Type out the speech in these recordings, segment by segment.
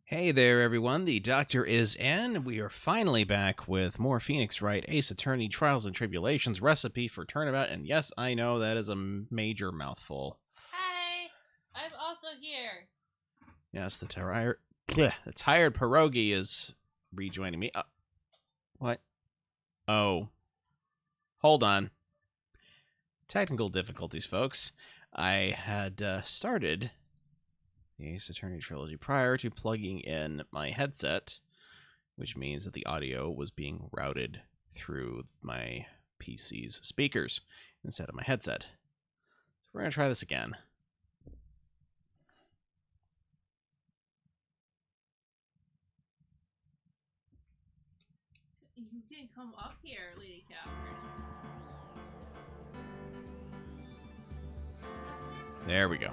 Hey there, everyone. The Doctor is in. We are finally back with more Phoenix Wright, Ace Attorney, Trials and Tribulations, Recipe for Turnabout, and yes, I know that is a major mouthful. Hi, I'm also here. Yes, the tired pierogi is rejoining me. What? Oh. Hold on. Technical difficulties, folks. I had started the Ace Attorney trilogy prior to plugging in my headset, which means that the audio was being routed through my PC's speakers instead of my headset. So we're going to try this again. You can come up here, Lady Catherine. There we go.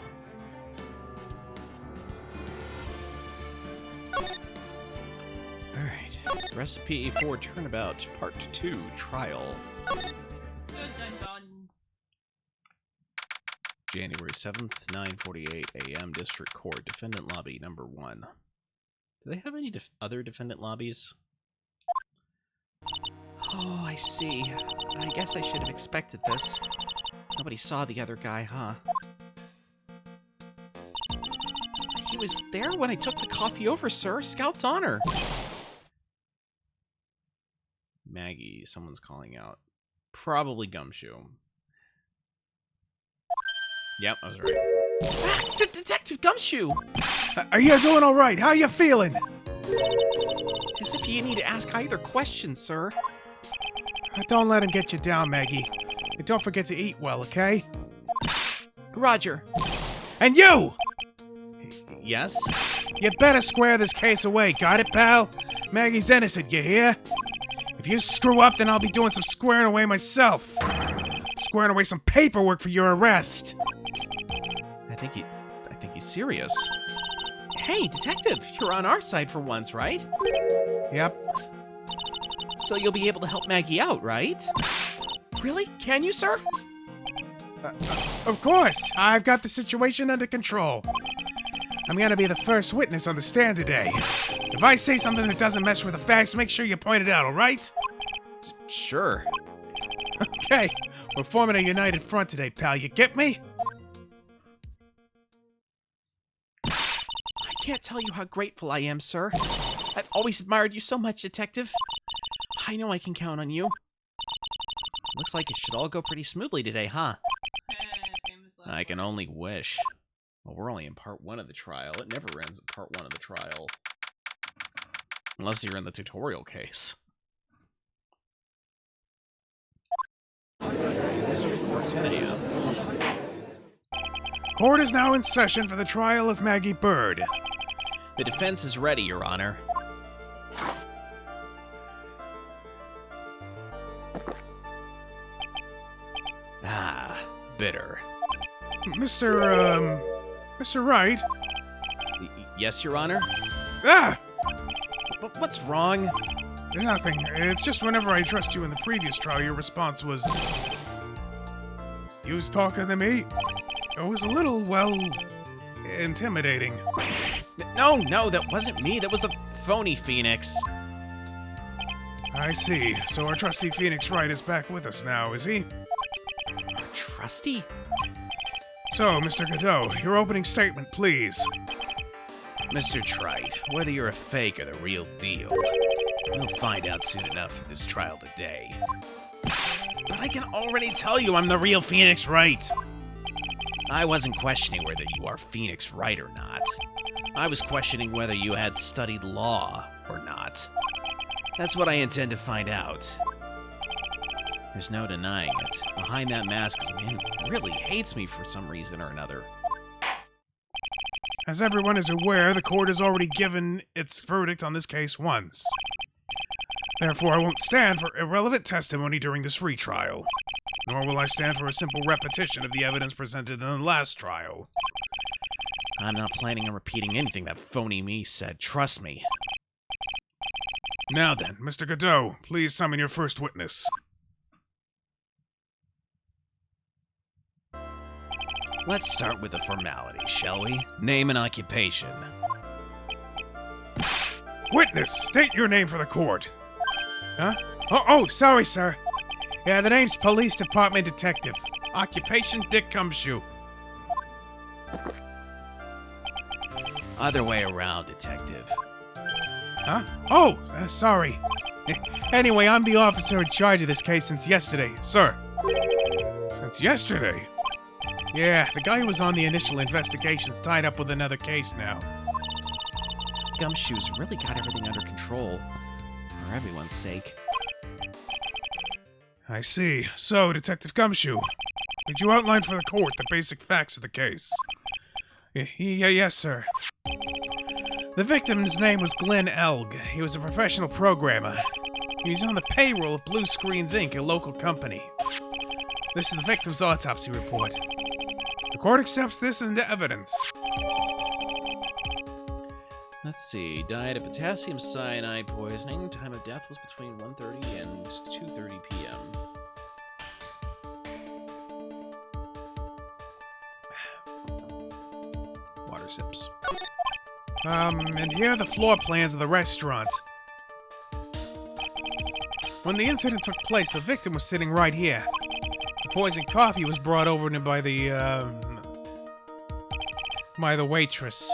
Alright, Recipe for Turnabout Part 2, Trial. Dun, dun, dun. January 7th, 9:48 a.m. District Court, Defendant Lobby number 1. Do they have any other defendant lobbies? Oh, I see. I guess I should have expected this. Nobody saw the other guy, huh? He was there when I took the coffee over, sir. Scout's honor. Maggie, someone's calling out. Probably Gumshoe. Yep, I was right. Ah, Detective Gumshoe! Are you doing all right? How you feeling? As if you need to ask either question, sir. Don't let him get you down, Maggie. And don't forget to eat well, okay? Roger. And you! Yes? You better square this case away, got it, pal? Maggie's innocent, you hear? If you screw up, then I'll be doing some squaring away myself. Squaring away some paperwork for your arrest. I think he's serious. Hey, detective, you're on our side for once, right? Yep. So you'll be able to help Maggie out, right? Really? Can you, sir? Of course. I've got the situation under control. I'm gonna be the first witness on the stand today. If I say something that doesn't mess with the facts, make sure you point it out, alright? Sure. Okay. We're forming a united front today, pal. You get me? I can't tell you how grateful I am, sir. I've always admired you so much, detective. I know I can count on you. Looks like it should all go pretty smoothly today, huh? I can only wish. Well, we're only in part 1 of the trial. It never ends at part 1 of the trial. Unless you're in the tutorial case. Court 10 a.m. Court is now in session for the trial of Maggie Bird. The defense is ready, Your Honor. Ah, bitter. Mr. Wright? Yes, Your Honor? Ah! But what's wrong? Nothing. It's just whenever I addressed you in the previous trial, your response was... You was talking to me? It was a little, well... intimidating. No, that wasn't me. That was the phony Phoenix. I see. So our trusty Phoenix Wright is back with us now, is he? Trusty? So, Mr. Godot, your opening statement, please. Mr. Trite, whether you're a fake or the real deal, we'll find out soon enough through this trial today. But I can already tell you I'm the real Phoenix Wright. I wasn't questioning whether you are Phoenix Wright or not. I was questioning whether you had studied law or not. That's what I intend to find out. There's no denying it. Behind that mask is a man who really hates me for some reason or another. As everyone is aware, the court has already given its verdict on this case once. Therefore, I won't stand for irrelevant testimony during this retrial. Nor will I stand for a simple repetition of the evidence presented in the last trial. I'm not planning on repeating anything that phony me said, trust me. Now then, Mr. Godot, please summon your first witness. Let's start with the formalities, shall we? Name and occupation. Witness, state your name for the court. Huh? Oh, sorry, sir. Yeah, the name's Police Department Detective. Occupation, Dick Gumshoe. Other way around, Detective. Huh? Oh, sorry. Anyway, I'm the officer in charge of this case since yesterday, sir. Since yesterday? Yeah, the guy who was on the initial investigation's tied up with another case now. Gumshoe's really got everything under control. For everyone's sake. I see. So, Detective Gumshoe, could you outline for the court the basic facts of the case? Yes, sir. The victim's name was Glenn Elg. He was a professional programmer. He was on the payroll of Blue Screens, Inc., a local company. This is the victim's autopsy report. The court accepts this into evidence. Let's see. Died of potassium cyanide poisoning. Time of death was between 1:30 and 2:30 p.m. Water sips. And here are the floor plans of the restaurant. When the incident took place, the victim was sitting right here. The poisoned coffee was brought over to him by the waitress.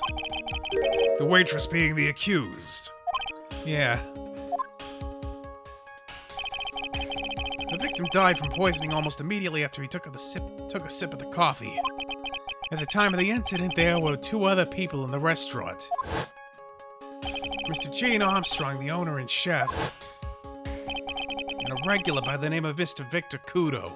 The waitress being the accused. Yeah. The victim died from poisoning almost immediately after he took a sip of the coffee. At the time of the incident, there were two other people in the restaurant. Mr. Gene Armstrong, the owner and chef, and a regular by the name of Mr. Victor Kudo.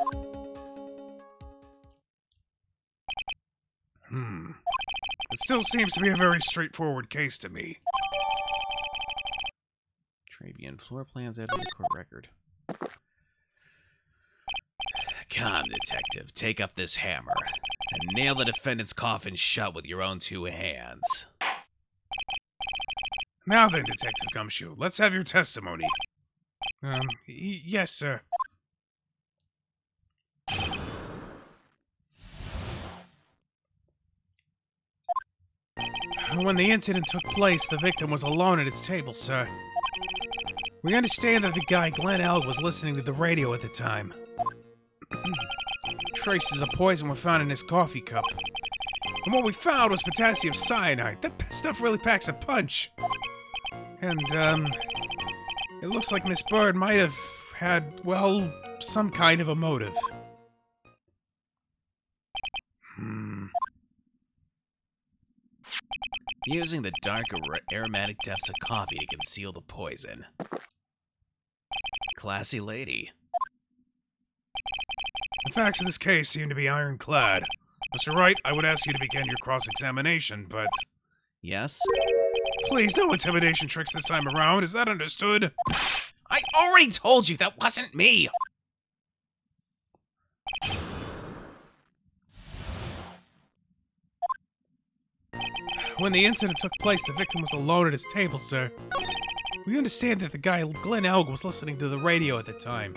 It still seems to be a very straightforward case to me. Trabian floor plans added to the court record. Come, Detective, take up this hammer and nail the defendant's coffin shut with your own two hands. Now then, Detective Gumshoe, let's have your testimony. Yes, sir. When the incident took place, the victim was alone at his table, sir. We understand that the guy, Glenn Elg, was listening to the radio at the time. Traces of poison were found in his coffee cup. And what we found was potassium cyanide. That stuff really packs a punch. And, it looks like Miss Bird might have had, well, some kind of a motive. Using the dark aromatic depths of coffee to conceal the poison. Classy lady. The facts of this case seem to be ironclad. Mr. Wright, I would ask you to begin your cross-examination, but... Yes? Please, no intimidation tricks this time around. Is that understood? I already told you that wasn't me! When the incident took place, the victim was alone at his table, sir. We understand that the guy, Glenn Elg, was listening to the radio at the time.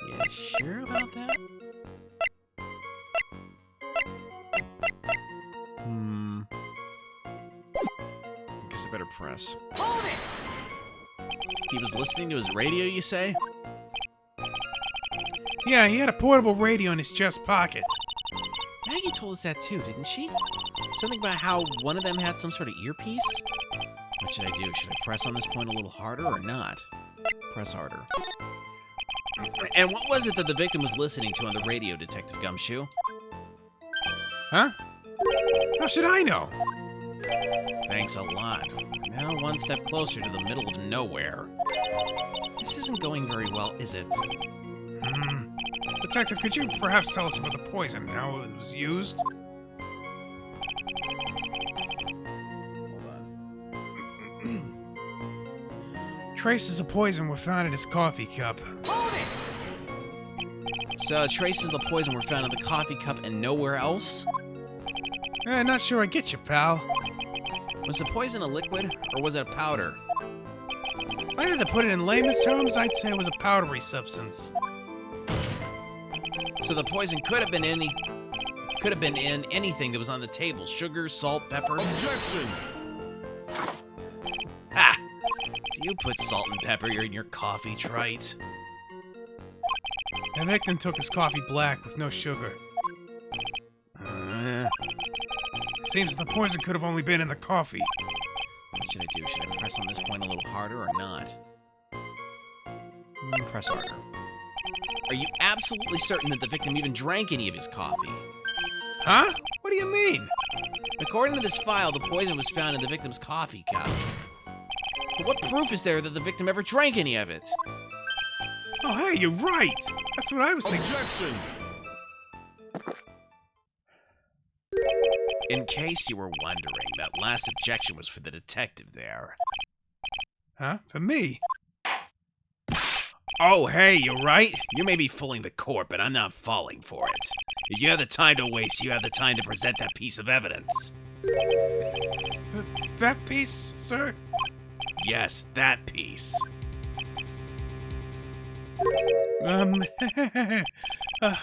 You sure about that? I guess I better press. Hold it! He was listening to his radio, you say? Yeah, he had a portable radio in his chest pocket. Maggie told us that too, didn't she? Something about how one of them had some sort of earpiece? What should I do? Should I press on this point a little harder or not? Press harder. And what was it that the victim was listening to on the radio, Detective Gumshoe? Huh? How should I know? Thanks a lot. Now one step closer to the middle of nowhere. This isn't going very well, is it? Detective, could you perhaps tell us about the poison, how it was used? Hold on. Traces of poison were found in his coffee cup. Hold it! So traces of the poison were found in the coffee cup and nowhere else? Not sure I get you, pal. Was the poison a liquid, or was it a powder? If I had to put it in layman's terms, I'd say it was a powdery substance. So the poison could have been in anything that was on the table. Sugar, salt, pepper. Objection! Ha! Do you put salt and pepper in your coffee, Trite? The victim took his coffee black with no sugar. Seems that the poison could have only been in the coffee. What should I do? Should I press on this point a little harder or not? Press harder. Are you absolutely certain that the victim even drank any of his coffee? Huh? What do you mean? According to this file, the poison was found in the victim's coffee cup. But what proof is there that the victim ever drank any of it? Oh, hey, you're right. That's what I was thinking. Objection! In case you were wondering, that last objection was for the detective there. Huh? For me? Oh, hey, you're right. You may be fooling the court, but I'm not falling for it. If you have the time to waste, you have the time to present that piece of evidence. That piece, sir? Yes, that piece.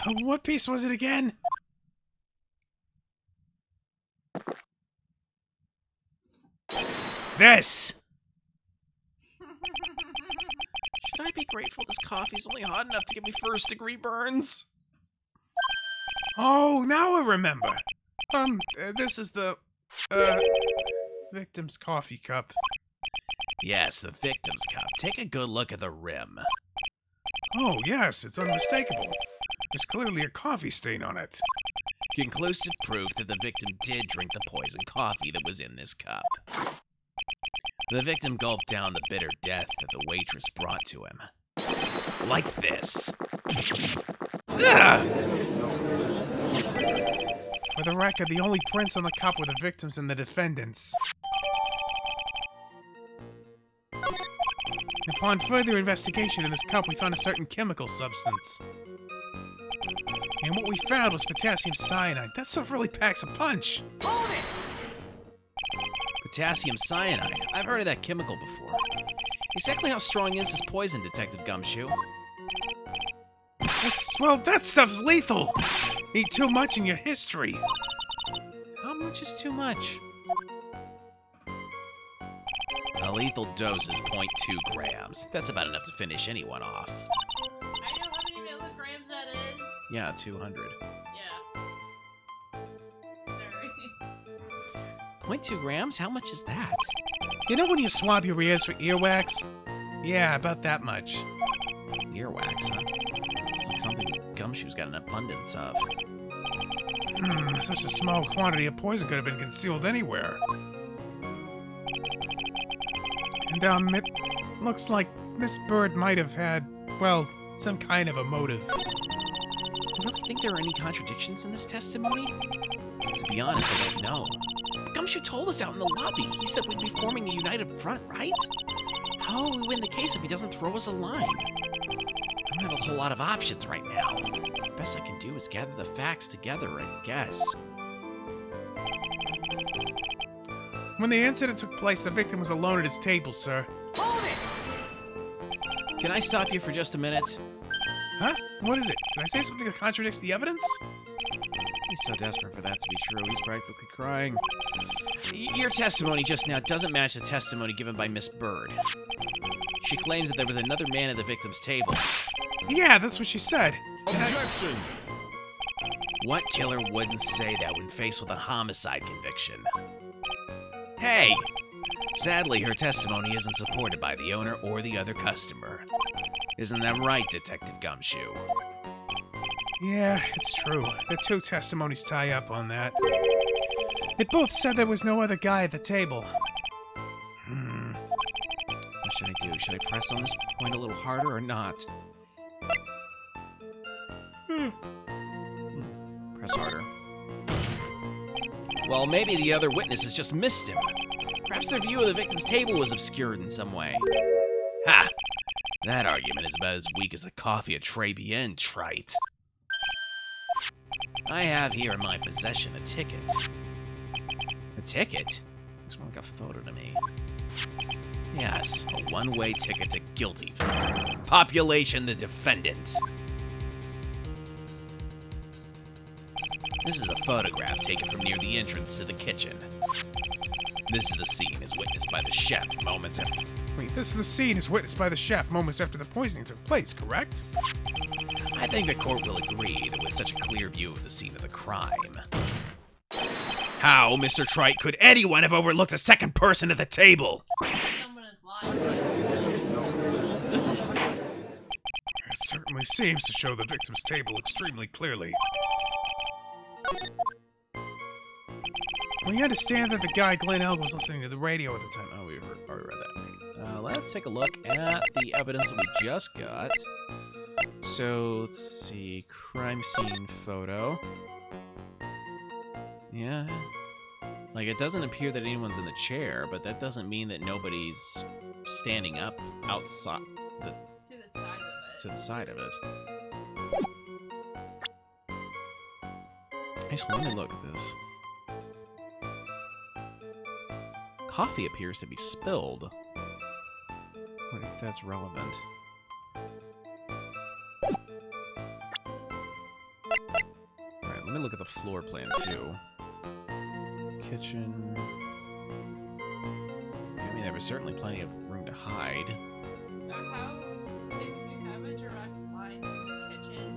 What piece was it again? This! Should I be grateful this coffee's only hot enough to give me first-degree burns? Oh, now I remember. This is the, victim's coffee cup. Yes, the victim's cup. Take a good look at the rim. Oh, yes, it's unmistakable. There's clearly a coffee stain on it. Conclusive proof that the victim did drink the poisoned coffee that was in this cup. The victim gulped down the bitter death that the waitress brought to him. Like this. Ugh! For the record, the only prints on the cup were the victims and the defendants. Upon further investigation in this cup, we found a certain chemical substance. And what we found was potassium cyanide. That stuff really packs a punch. Potassium cyanide. I've heard of that chemical before. Exactly how strong is this poison, Detective Gumshoe? Well, that stuff's lethal. Eat too much in your history. How much is too much? A lethal dose is 0.2 grams. That's about enough to finish anyone off. I know how many milligrams that is. Yeah, 200. Yeah. Sorry. 0.2 grams? How much is that? You know when you swab your ears for earwax? Yeah, about that much. Earwax, huh? It's like something Gumshoe's got an abundance of. Such a small quantity of poison could have been concealed anywhere. And, it looks like Miss Bird might have had, well, some kind of a motive. You really think there are any contradictions in this testimony? To be honest, I don't know. Gumshoe told us out in the lobby. He said we'd be forming a united front, right? How will we win the case if he doesn't throw us a line? I don't have a whole lot of options right now. The best I can do is gather the facts together, I guess. When the incident took place, the victim was alone at his table, sir. Can I stop you for just a minute? Huh? What is it? Did I say something that contradicts the evidence? He's so desperate for that to be true, he's practically crying. Your testimony just now doesn't match the testimony given by Miss Bird. She claims that there was another man at the victim's table. Yeah, that's what she said. Objection! What killer wouldn't say that when faced with a homicide conviction? Hey! Sadly, her testimony isn't supported by the owner or the other customer. Isn't that right, Detective Gumshoe? Yeah, it's true. The two testimonies tie up on that. They both said there was no other guy at the table. What should I do? Should I press on this point a little harder or not? Press harder. Well, maybe the other witnesses just missed him. Perhaps their view of the victim's table was obscured in some way. Ha! That argument is about as weak as the coffee at Tribulations, Trite. I have here in my possession a ticket. A ticket? Looks more like a photo to me. Yes, a one-way ticket to guilty. Population the defendant. This is a photograph taken from near the entrance to the kitchen. This is the scene as witnessed by the chef moments after... Wait, this is the scene as witnessed by the chef moments after the poisoning took place, correct? I think the court will agree that with such a clear view of the scene of the crime. How, Mr. Trite, could anyone have overlooked a second person at the table? Someone is lying. It certainly seems to show the victim's table extremely clearly. We understand that the guy, Glenn Elg, was listening to the radio at the time. Oh, we already read that. Okay. Let's take a look at the evidence that we just got. So, let's see. Crime scene photo. Yeah. Like, it doesn't appear that anyone's in the chair, but that doesn't mean that nobody's standing up outside To the side of it. Actually, let me look at this. Coffee appears to be spilled. What if that's relevant? Alright, let me look at the floor plan, too. Kitchen... I mean, there was certainly plenty of room to hide. How, if you have a direct line to the kitchen,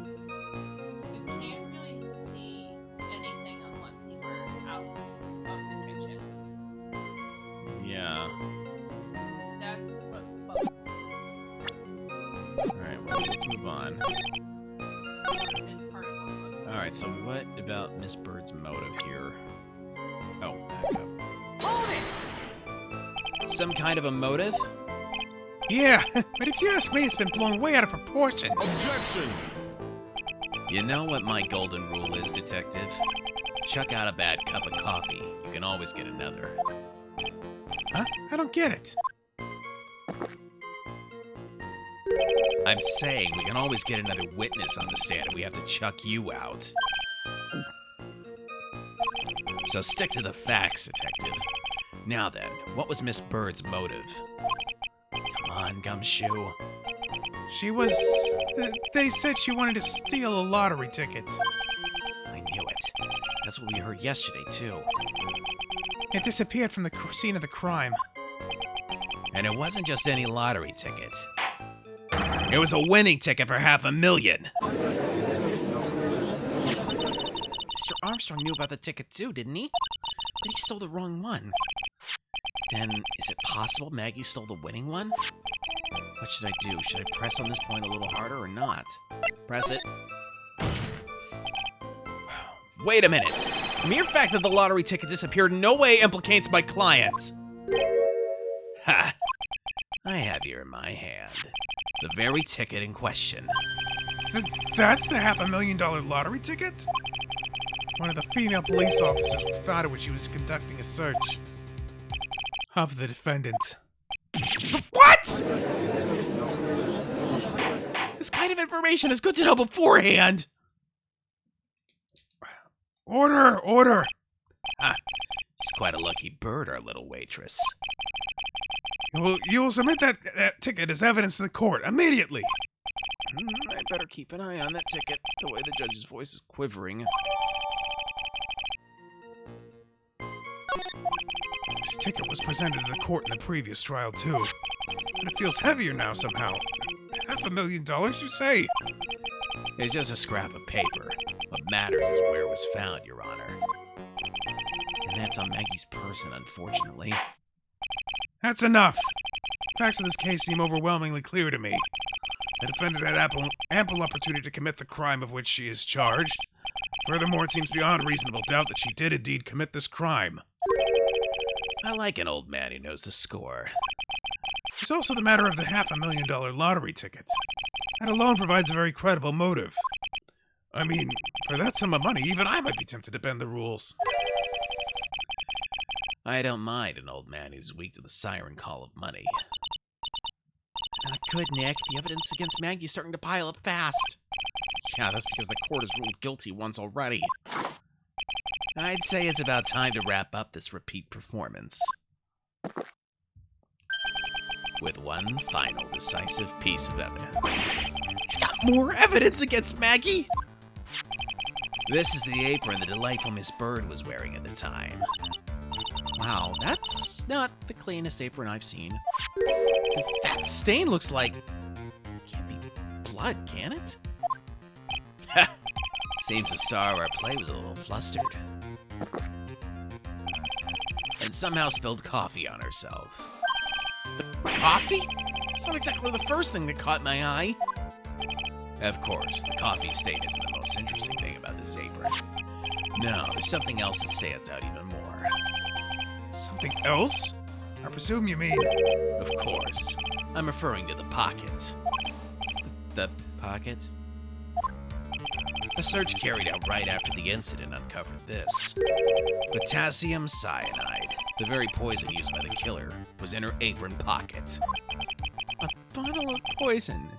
you can't really see anything unless you were out of the kitchen. Yeah. That's what bugs me. Alright, well, let's move on. And part of what bugs me. Alright, so what about Miss Bird's motive here? Oh, back up. Some kind of a motive? Yeah, but if you ask me, it's been blown way out of proportion. Objection! You know what my golden rule is, detective? Chuck out a bad cup of coffee. You can always get another. Huh? I don't get it. I'm saying we can always get another witness on the stand if we have to chuck you out. So stick to the facts, detective. Now then, what was Miss Bird's motive? Come on, Gumshoe. She was... They said she wanted to steal a lottery ticket. I knew it. That's what we heard yesterday, too. It disappeared from the scene of the crime. And it wasn't just any lottery ticket. It was a winning ticket for $500,000. Mr. Armstrong knew about the ticket too, didn't he? But he stole the wrong one. Then, is it possible Maggie stole the winning one? What should I do? Should I press on this point a little harder or not? Press it. Wait a minute! The mere fact that the lottery ticket disappeared in no way implicates my client. Ha! I have here in my hand the very ticket in question. That's the $500,000 lottery ticket? One of the female police officers found it when she was conducting a search of the defendant. What?! This kind of information is good to know beforehand! Order! Order! Ah, she's quite a lucky bird, our little waitress. You will submit that ticket as evidence to the court immediately. I better keep an eye on that ticket, the way the judge's voice is quivering. This ticket was presented to the court in the previous trial, too. But it feels heavier now somehow. $500,000, you say? It's just a scrap of paper. What matters is where it was found, Your Honor. And that's on Maggie's person, unfortunately. That's enough. Facts of this case seem overwhelmingly clear to me. The defendant had ample opportunity to commit the crime of which she is charged. Furthermore, it seems beyond reasonable doubt that she did indeed commit this crime. I like an old man who knows the score. There's also the matter of the $500,000 lottery ticket. That alone provides a very credible motive. I mean, for that sum of money, even I might be tempted to bend the rules. I don't mind an old man who's weak to the siren call of money. Not good, Nick. The evidence against Maggie's starting to pile up fast. Yeah, that's because the court has ruled guilty once already. I'd say it's about time to wrap up this repeat performance with one final decisive piece of evidence. He's got more evidence against Maggie! This is the apron the delightful Miss Bird was wearing at the time. Wow, that's not the cleanest apron I've seen. That stain looks like... can't be blood, can it? Seems the star of our play was a little flustered. And somehow spilled coffee on herself. Coffee? That's not exactly the first thing that caught my eye. Of course, the coffee stain isn't the most interesting thing about this apron. No, there's something else that stands out even more. Something else? I presume you mean... Of course. I'm referring to the pocket. The pocket? A search carried out right after the incident uncovered this. Potassium cyanide, the very poison used by the killer, was in her apron pocket. A bottle of poison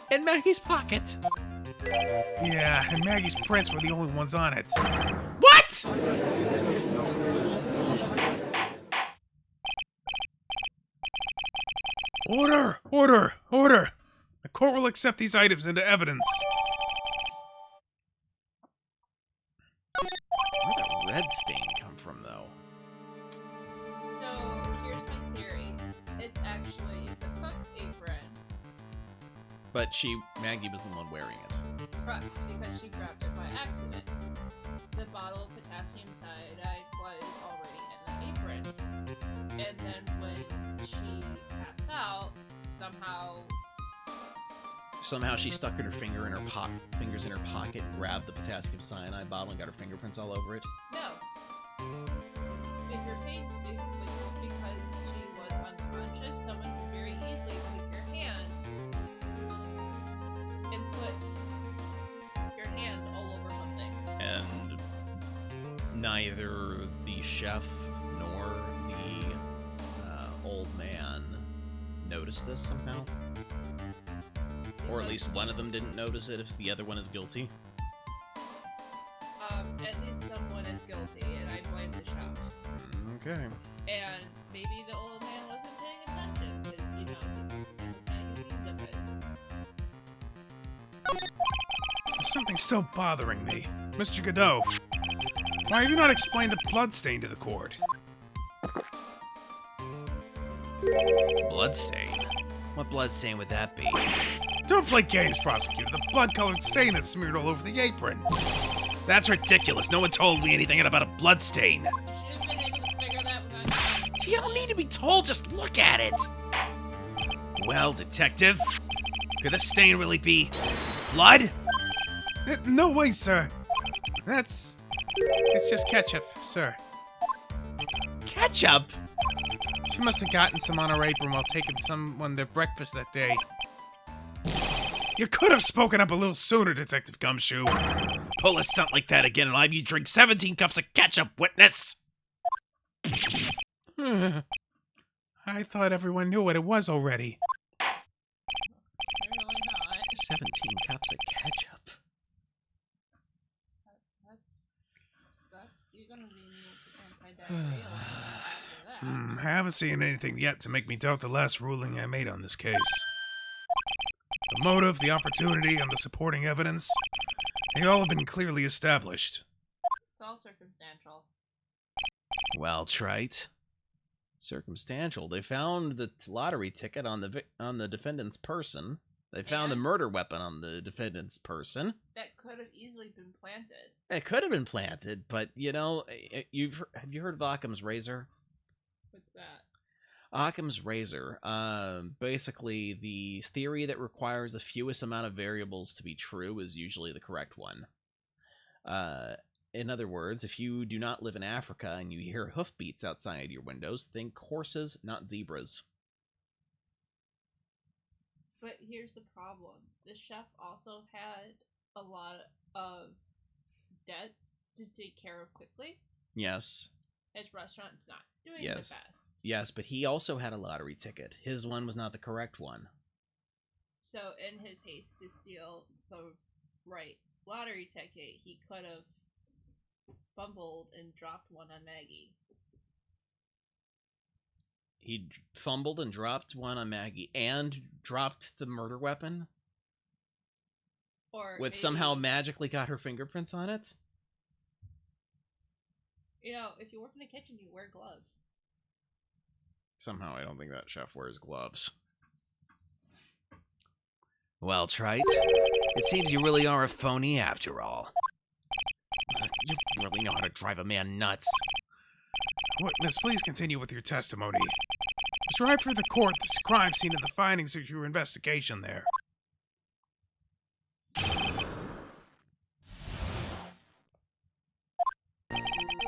in Maggie's pocket. Yeah, and Maggie's prints were the only ones on it. What?! Order! Order! Order! The court will accept these items into evidence. Where'd that red stain come from, though? So here's my theory. It's actually the cook's apron. But Maggie was the one wearing it. Correct, because she grabbed it by accident. The bottle of potassium cyanide was already in the apron. And then when she passed out, Somehow she stuck her fingers in her pocket and grabbed the potassium cyanide bottle and got her fingerprints all over it. No. If your face, because she was unconscious, someone could very easily take your hand and put your hand all over something. And neither the chef nor the old man noticed this somehow? Or at least one of them didn't notice it if the other one is guilty? At least someone is guilty, and I blame the chef. Okay. And maybe the old man wasn't paying attention, because, he's looking at his magazines of his. There's something still bothering me. Mr. Godot, why have you not explained the bloodstain to the court? Bloodstain? What bloodstain would that be? Don't play games, prosecutor. The blood-colored stain that's smeared all over the apron. That's ridiculous. No one told me anything about a bloodstain. You should have been able to figure that one out. You don't need to be told, just look at it. Well, detective, could the stain really be blood? No way, sir. It's just ketchup, sir. Ketchup? She must have gotten some on her apron while taking someone their breakfast that day. You could have spoken up a little sooner, Detective Gumshoe. Pull a stunt like that again and I'll have you drink 17 cups of ketchup, witness! I thought everyone knew what it was already. They're really not. 17 cups of ketchup. You're gonna be anti-diarrhea after that. I haven't seen anything yet to make me doubt the last ruling I made on this case. The motive, the opportunity, and the supporting evidence, they all have been clearly established. It's all circumstantial. Well, Trite. Circumstantial. They found the lottery ticket on the defendant's person. They found the murder weapon on the defendant's person. That could have easily been planted. It could have been planted, but, you know, have you heard of Occam's razor? What's that? Occam's razor. Basically, the theory that requires the fewest amount of variables to be true is usually the correct one. In other words, if you do not live in Africa and you hear hoofbeats outside your windows, think horses, not zebras. But here's the problem. The chef also had a lot of debts to take care of quickly. Yes. His restaurant's not doing the best. Yes, but he also had a lottery ticket. His one was not the correct one. So in his haste to steal the Right. Lottery ticket, he could have fumbled and dropped one on Maggie. He fumbled and dropped one on Maggie and dropped the murder weapon, Or which maybe, somehow magically got her fingerprints on it. You know, if you work in the kitchen, you wear gloves. Somehow I don't think that chef wears gloves. Well, Trite, it seems you really are a phony after all. You really know how to drive a man nuts. Witness, please continue with your testimony. Describe for the court this crime scene and the findings of your investigation there.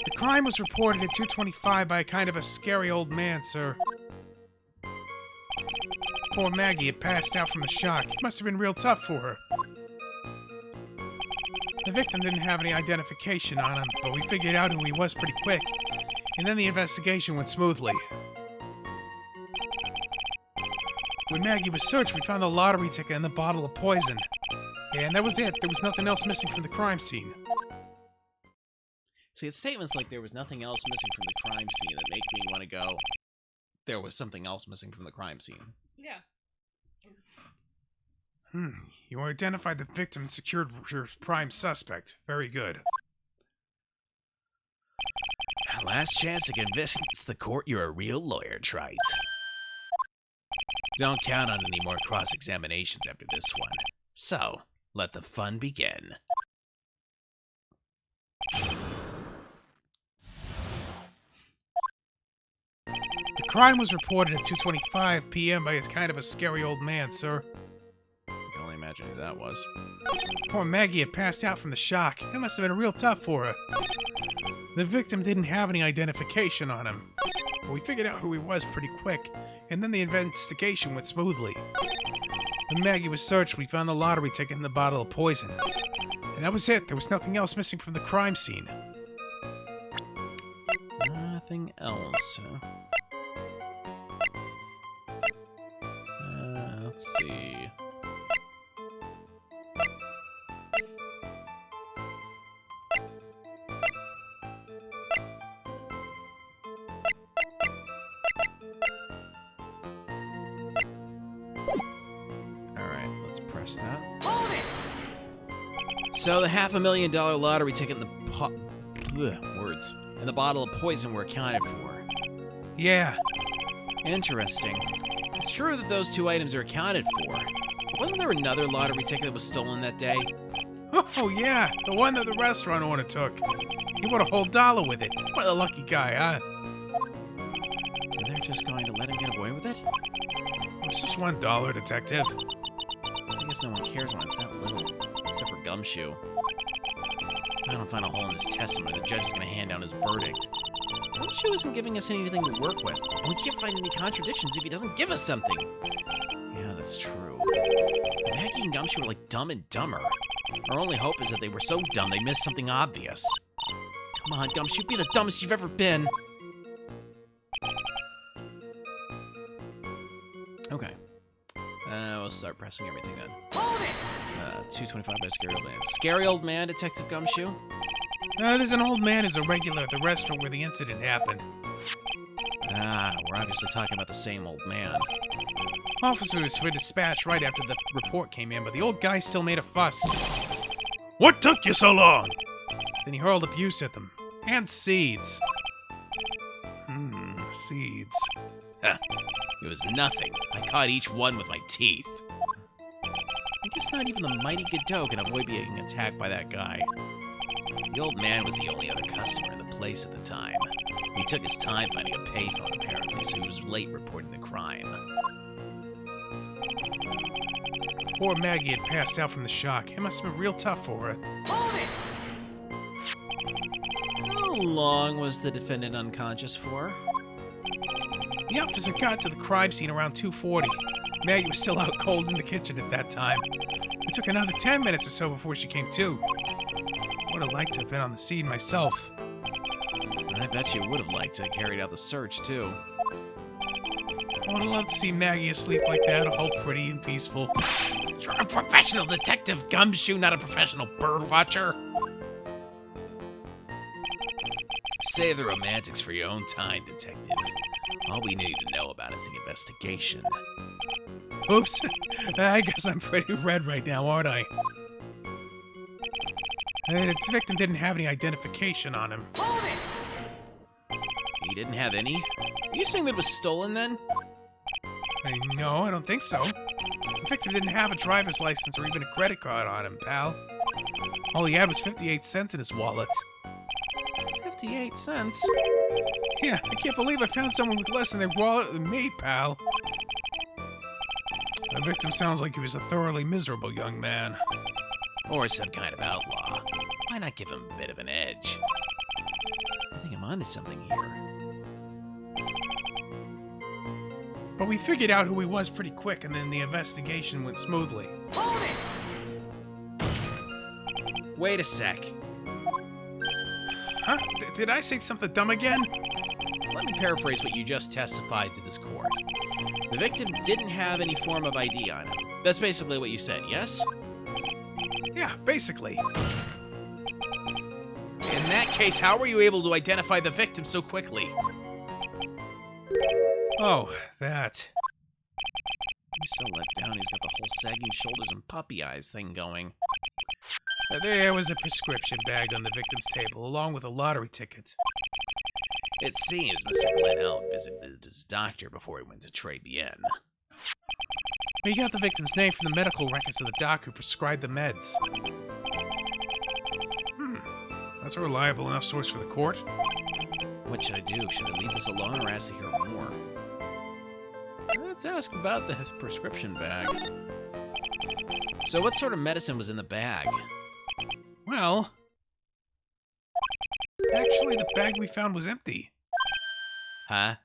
The crime was reported at 2:25 by kind of a scary old man, sir. Poor Maggie had passed out from the shock. It must have been real tough for her. The victim didn't have any identification on him, but we figured out who he was pretty quick, and then the investigation went smoothly. When Maggie was searched, we found the lottery ticket and the bottle of poison. And that was it. There was nothing else missing from the crime scene. See, it's statements like there was nothing else missing from the crime scene that make me want to go, there was something else missing from the crime scene. Yeah. You identified the victim and secured your prime suspect. Very good. Last chance to convince the court you're a real lawyer, Trite. Don't count on any more cross-examinations after this one. So, let the fun begin. The crime was reported at 2:25 p.m. by kind of a scary old man, sir. I can only imagine who that was. Poor Maggie had passed out from the shock. It must have been real tough for her. The victim didn't have any identification on him, but we figured out who he was pretty quick, and then the investigation went smoothly. When Maggie was searched, we found the lottery ticket and the bottle of poison. And that was it. There was nothing else missing from the crime scene. Nothing else, huh? Let's see. Alright, let's press that. Hold it! So the $500,000 lottery ticket and words. And the bottle of poison were accounted for. Yeah. Interesting. It's true that those two items are accounted for. But wasn't there another lottery ticket that was stolen that day? Oh, yeah. The one that the restaurant owner took. He bought a whole dollar with it. What a lucky guy, huh? And they're just going to let him get away with it? It's just $1, detective. I guess no one cares when it's that little. Except for Gumshoe. If I don't find a hole in this testimony, the judge is going to hand down his verdict. Gumshoe isn't giving us anything to work with, and we can't find any contradictions if he doesn't give us something. Yeah, that's true. Maggie and Gumshoe are like Dumb and Dumber. Our only hope is that they were so dumb they missed something obvious. Come on, Gumshoe, be the dumbest you've ever been. Okay. We'll start pressing everything then. Hold it! 225 by Scary Old Man. Scary Old Man, Detective Gumshoe? There's an old man who's a regular at the restaurant where the incident happened. Ah, we're obviously talking about the same old man. Officers were dispatched right after the report came in, but the old guy still made a fuss. What took you so long? Then he hurled abuse at them. And seeds. Seeds. It was nothing. I caught each one with my teeth. I guess not even the mighty Godot can avoid being attacked by that guy. The old man was the only other customer in the place at the time. He took his time finding a payphone, apparently, so he was late reporting the crime. Poor Maggie had passed out from the shock. It must have been real tough for her. Hold it! How long was the defendant unconscious for? The officer got to the crime scene around 2:40. Maggie was still out cold in the kitchen at that time. It took another 10 minutes or so before she came to. I would have liked to have been on the scene myself. I bet you would have liked to have carried out the search, too. I would have loved to see Maggie asleep like that, all pretty and peaceful. You're a professional detective, Gumshoe, not a professional birdwatcher. Save the romantics for your own time, detective. All we need to know about is the investigation. Oops. I guess I'm pretty red right now, aren't I? The victim didn't have any identification on him. He didn't have any? Are you saying that it was stolen then? No, I don't think so. The victim didn't have a driver's license or even a credit card on him, pal. All he had was 58 cents in his wallet. 58 cents? Yeah, I can't believe I found someone with less in their wallet than me, pal. The victim sounds like he was a thoroughly miserable young man. Or some kind of outlaw. Why not give him a bit of an edge? I think I'm onto something here. But we figured out who he was pretty quick, and then the investigation went smoothly. Wait a sec. Huh? Did I say something dumb again? Let me paraphrase what you just testified to this court. The victim didn't have any form of ID on him. That's basically what you said, yes? Yeah, basically. In that case, how were you able to identify the victim so quickly? Oh, that. He's so let down, he's got the whole sagging shoulders and puppy eyes thing going. There was a prescription bag on the victim's table, along with a lottery ticket. It seems Mr. Glenelg visited his doctor before he went to Tribulations. We got the victim's name from the medical records of the doc who prescribed the meds. That's a reliable enough source for the court. What should I do? Should I leave this alone or ask to hear more? Let's ask about the prescription bag. So what sort of medicine was in the bag? Well, actually the bag we found was empty. Huh?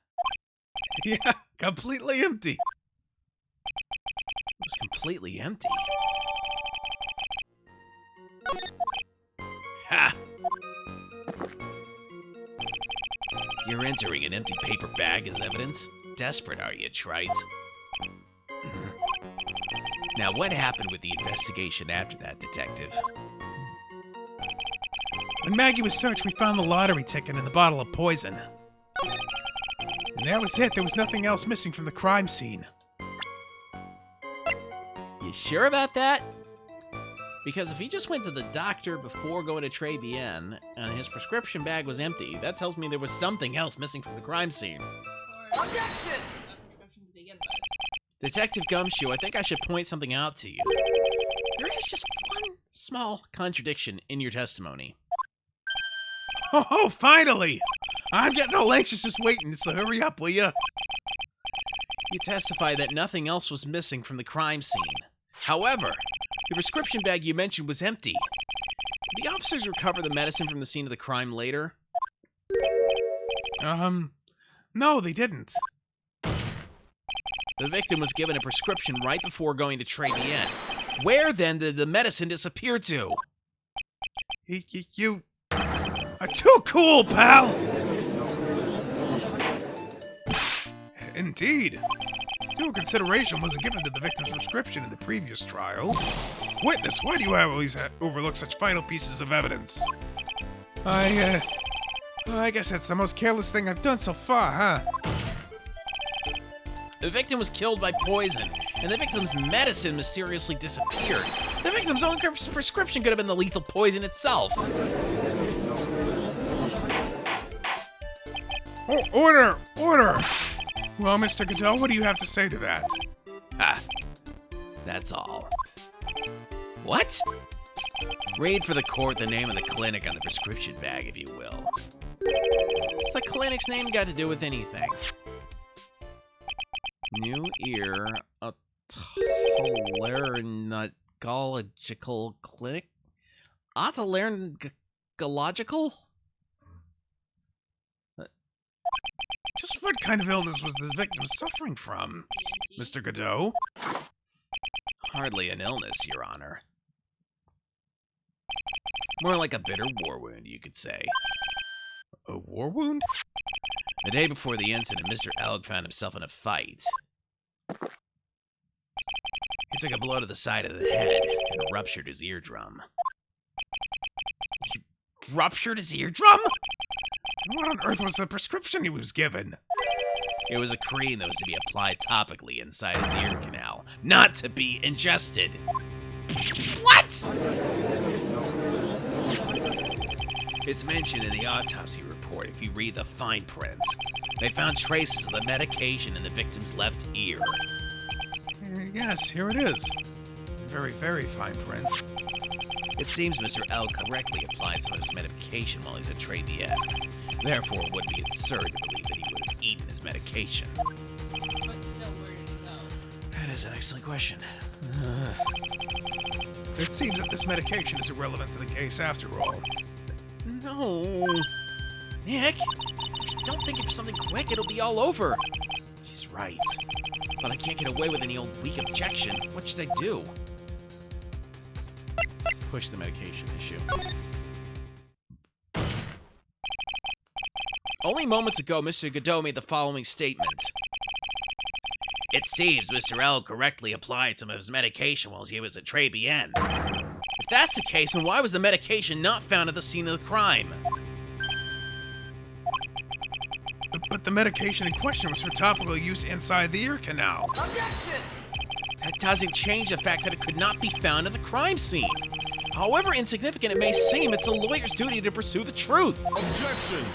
Yeah, completely empty. It was completely empty. Ha! You're entering an empty paper bag as evidence? Desperate, are you, Trite? Now, what happened with the investigation after that, detective? When Maggie was searched, we found the lottery ticket and the bottle of poison. And that was it. There was nothing else missing from the crime scene. You sure about that? Because if he just went to the doctor before going to Tribulations and his prescription bag was empty, that tells me there was something else missing from the crime scene. Objection! Detective Gumshoe, I think I should point something out to you. There is just one small contradiction in your testimony. Oh, finally! I'm getting all anxious just waiting, so hurry up, will ya? You testify that nothing else was missing from the crime scene. However, the prescription bag you mentioned was empty. Did the officers recover the medicine from the scene of the crime later? No, they didn't. The victim was given a prescription right before going to Tribulations. Where, then, did the medicine disappear to? You are too cool, pal! Indeed. Due consideration wasn't given to the victim's prescription in the previous trial. Witness, why do you always overlook such vital pieces of evidence? I guess that's the most careless thing I've done so far, huh? The victim was killed by poison, and the victim's medicine mysteriously disappeared. The victim's own prescription could have been the lethal poison itself. Oh, order! Order! Well, Mr. Godot, what do you have to say to that? Ah, that's all. What? Read for the court the name of the clinic on the prescription bag, if you will. What's the clinic's name got to do with anything? New Ear Otolaryngological Clinic? Otolaryngological? Just what kind of illness was this victim suffering from, Mr. Godot? Hardly an illness, Your Honor. More like a bitter war wound, you could say. A war wound? The day before the incident, Mr. Elg found himself in a fight. He took a blow to the side of the head and ruptured his eardrum. He ruptured his eardrum? What on earth was the prescription he was given? It was a cream that was to be applied topically inside his ear canal, not to be ingested. What? It's mentioned in the autopsy report if you read the fine print. They found traces of the medication in the victim's left ear. Yes, here it is. Very, very fine print. It seems Mr. L correctly applied some of his medication while he's at Tribulations. Therefore, it would be absurd to believe that he would have eaten his medication. But still, where did it go? That is an excellent question. It seems that this medication is irrelevant to the case after all. No. Nick, if you don't think of something quick, it'll be all over. She's right. But I can't get away with any old weak objection. What should I do? Push the medication issue. Only moments ago, Mr. Godot made the following statement. It seems Mr. L correctly applied some of his medication while he was at Tribulations. If that's the case, then why was the medication not found at the scene of the crime? But the medication in question was for topical use inside the ear canal. That doesn't change the fact that it could not be found at the crime scene. However insignificant it may seem, it's a lawyer's duty to pursue the truth. Objection!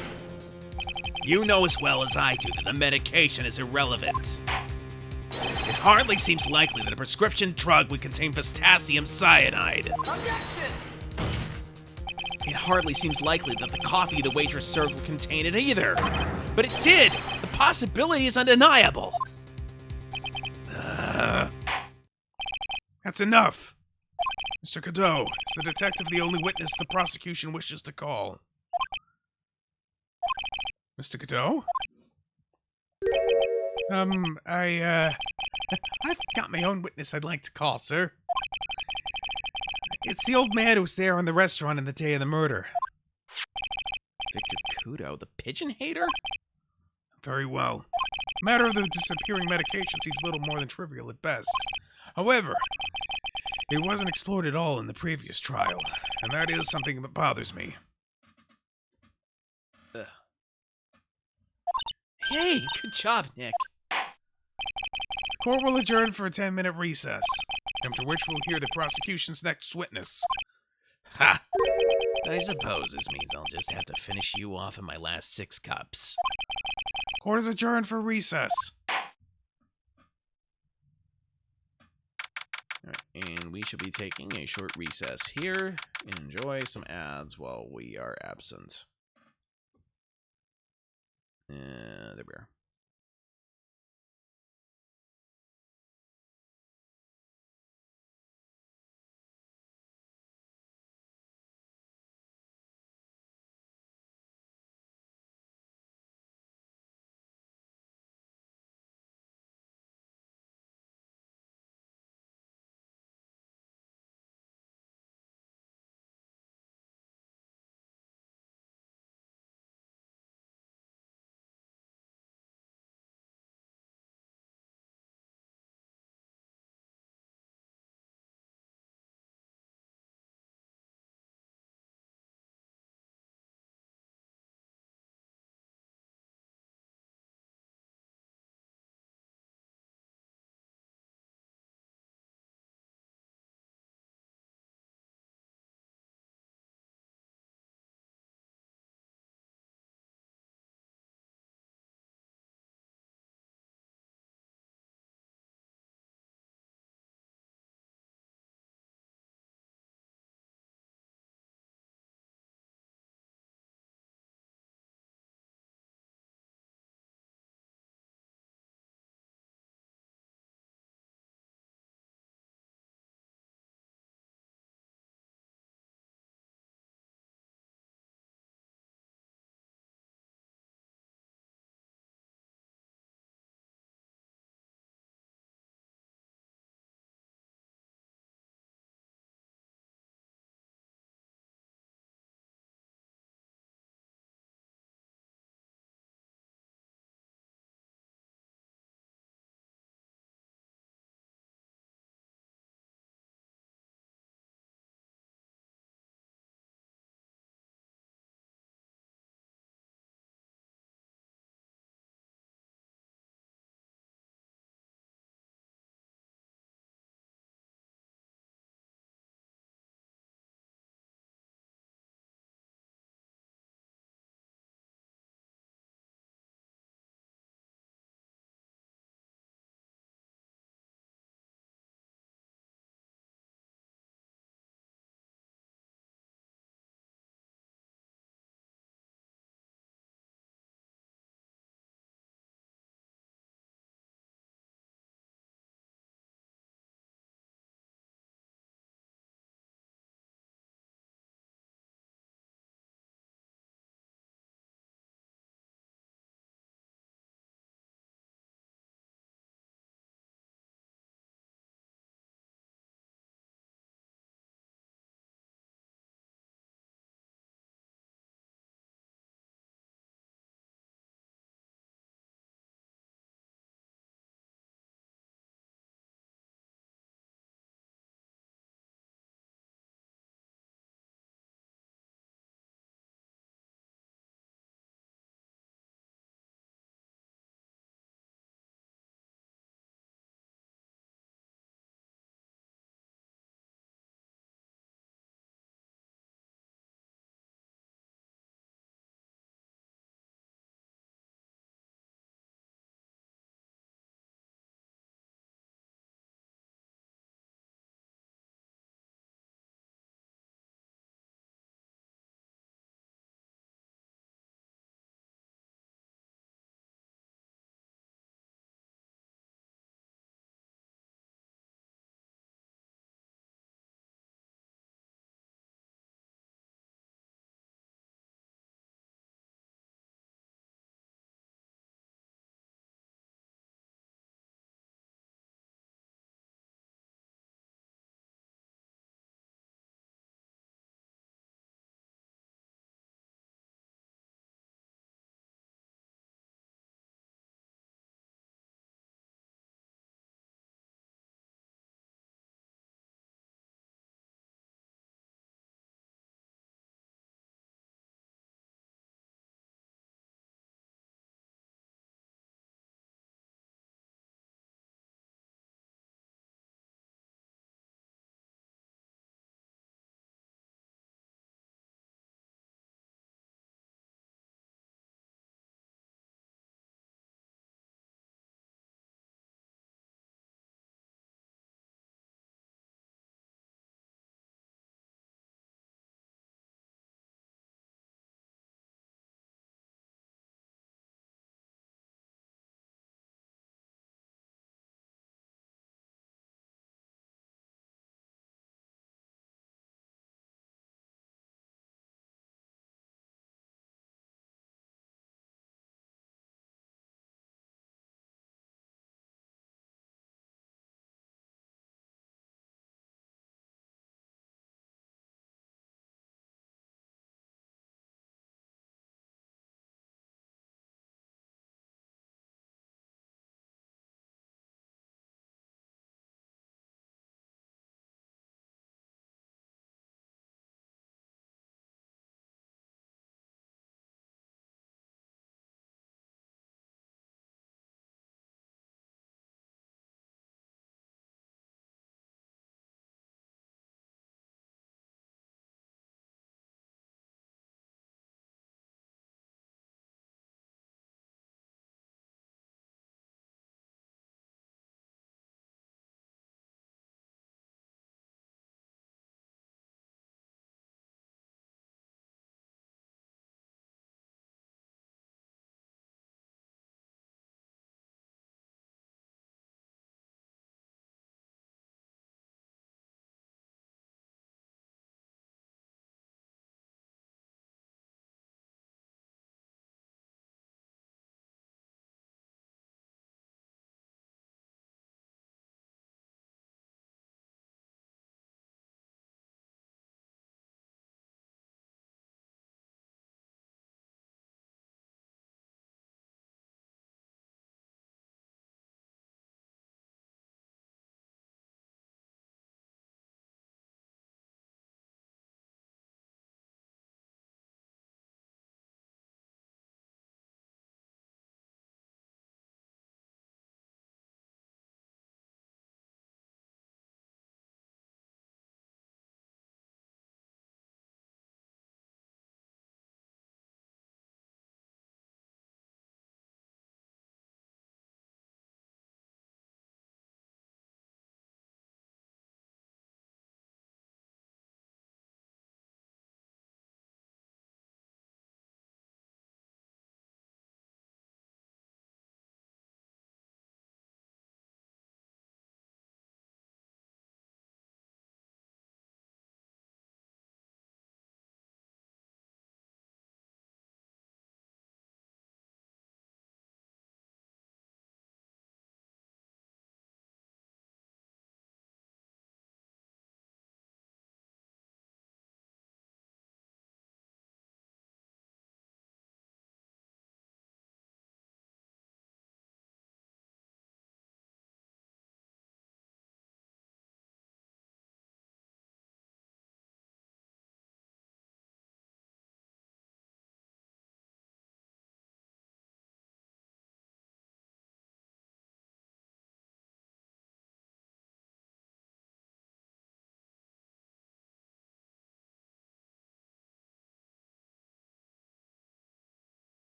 You know as well as I do that the medication is irrelevant. It hardly seems likely that a prescription drug would contain potassium cyanide. Objection! It hardly seems likely that the coffee the waitress served would contain it either. But it did! The possibility is undeniable. That's enough. Mr. Godot, is the detective the only witness the prosecution wishes to call? Mr. Godot? I've got my own witness I'd like to call, sir. It's the old man who was there in the restaurant on the day of the murder. Victor Kudo, the pigeon hater? Very well. The matter of the disappearing medication seems little more than trivial at best. However, it wasn't explored at all in the previous trial, and that is something that bothers me. Ugh. Hey, good job, Nick. The court will adjourn for a 10-minute recess, after which we'll hear the prosecution's next witness. Ha! I suppose this means I'll just have to finish you off in my last 6 cups. Court is adjourned for recess. Alright, and we shall be taking a short recess here. Enjoy some ads while we are absent. There we are.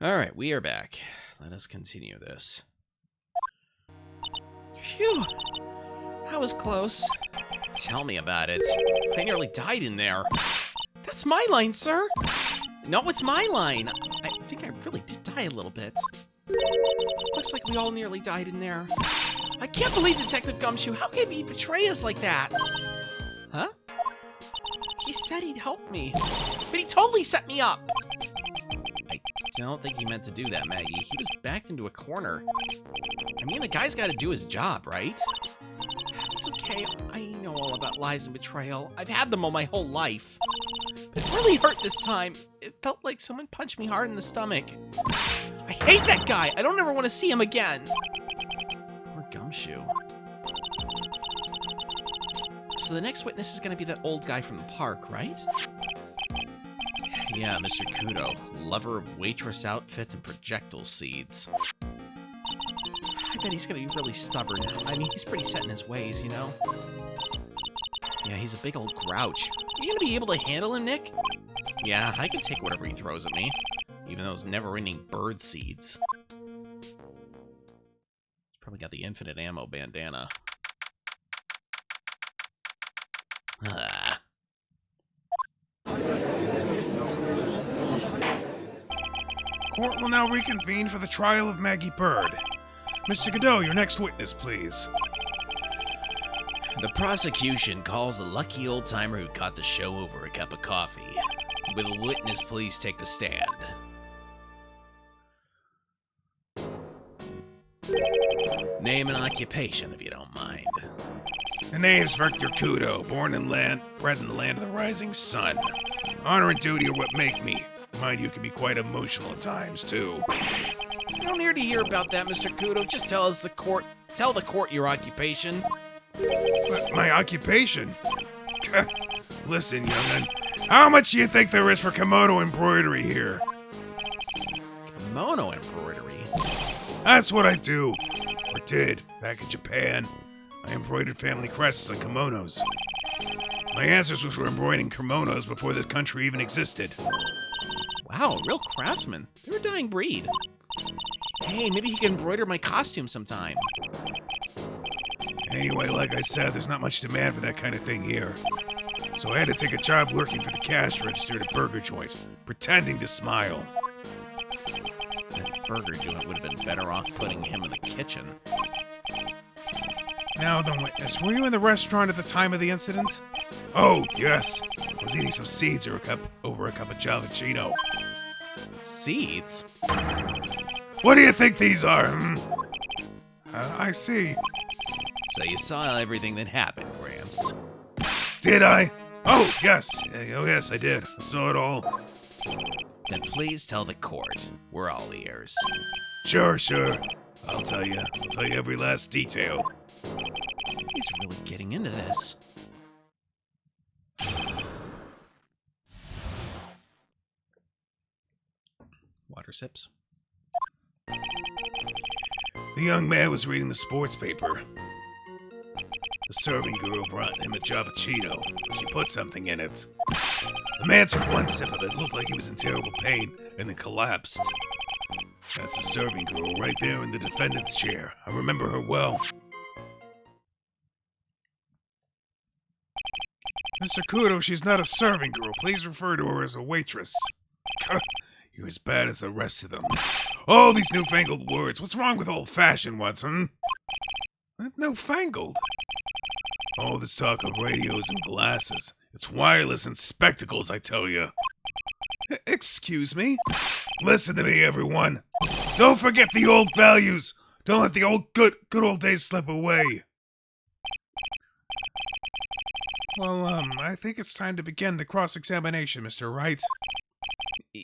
Alright, we are back. Let us continue this. Phew! That was close. Tell me about it. I nearly died in there. That's my line, sir! No, it's my line! I think I really did die a little bit. Looks like we all nearly died in there. I can't believe Detective Gumshoe. How can he betray us like that? Huh? He said he'd help me, but he totally set me up. I don't think he meant to do that, Maggie. He was backed into a corner. I mean, the guy's got to do his job, right? It's okay. I know all about lies and betrayal. I've had them all my whole life. But it really hurt this time. It felt like someone punched me hard in the stomach. I hate that guy. I don't ever want to see him again. Poor Gumshoe. So the next witness is going to be that old guy from the park, right? Yeah, Mr. Kudo, lover of waitress outfits and projectile seeds. I bet he's going to be really stubborn. I mean, he's pretty set in his ways, you know? Yeah, he's a big old grouch. You going to be able to handle him, Nick? Yeah, I can take whatever he throws at me. Even those never-ending bird seeds. He's probably got the infinite ammo bandana. Ah. Court will now reconvene for the trial of Maggie Bird. Mr. Godot, your next witness, please. The prosecution calls the lucky old-timer who caught the show over a cup of coffee. Will the witness please take the stand? Name and occupation, if you don't mind. The name's Victor Kudo, bred in the land of the rising sun. Honor and duty are what make me. Mind you, can be quite emotional at times, too. I don't need to hear about that, Mr. Kudo. Just tell the court your occupation. But my occupation? Listen, young'un, how much do you think there is for kimono embroidery here? Kimono embroidery? That's what I do. Or did, back in Japan. I embroidered family crests on kimonos. My ancestors were embroidering kimonos before this country even existed. Wow, real craftsman. They're a dying breed. Hey, maybe you can embroider my costume sometime. Anyway, like I said, there's not much demand for that kind of thing here. So I had to take a job working for the cash register at a burger joint, pretending to smile. That burger joint would have been better off putting him in the kitchen. Now then, witness, were you in the restaurant at the time of the incident? Oh, yes. I was eating some seeds over a cup of Javachino. Seeds? What do you think these are, I see. So you saw everything that happened, Gramps. Did I? Oh, yes. Oh, yes, I did. I saw it all. Then please tell the court. We're all ears. Sure. I'll tell you every last detail. He's really getting into this. Water sips. The young man was reading the sports paper. The serving girl brought him a Javachino. She put something in it. The man took one sip of it, looked like he was in terrible pain, and then collapsed. That's the serving girl right there in the defendant's chair. I remember her well. Mr. Kudo, she's not a serving girl. Please refer to her as a waitress. You're as bad as the rest of them. All these newfangled words. What's wrong with old-fashioned ones, Newfangled? All this talk of radios and glasses. It's wireless and spectacles, I tell you. Excuse me? Listen to me, everyone. Don't forget the old values. Don't let the old good old days slip away. Well, I think it's time to begin the cross-examination, Mr. Wright.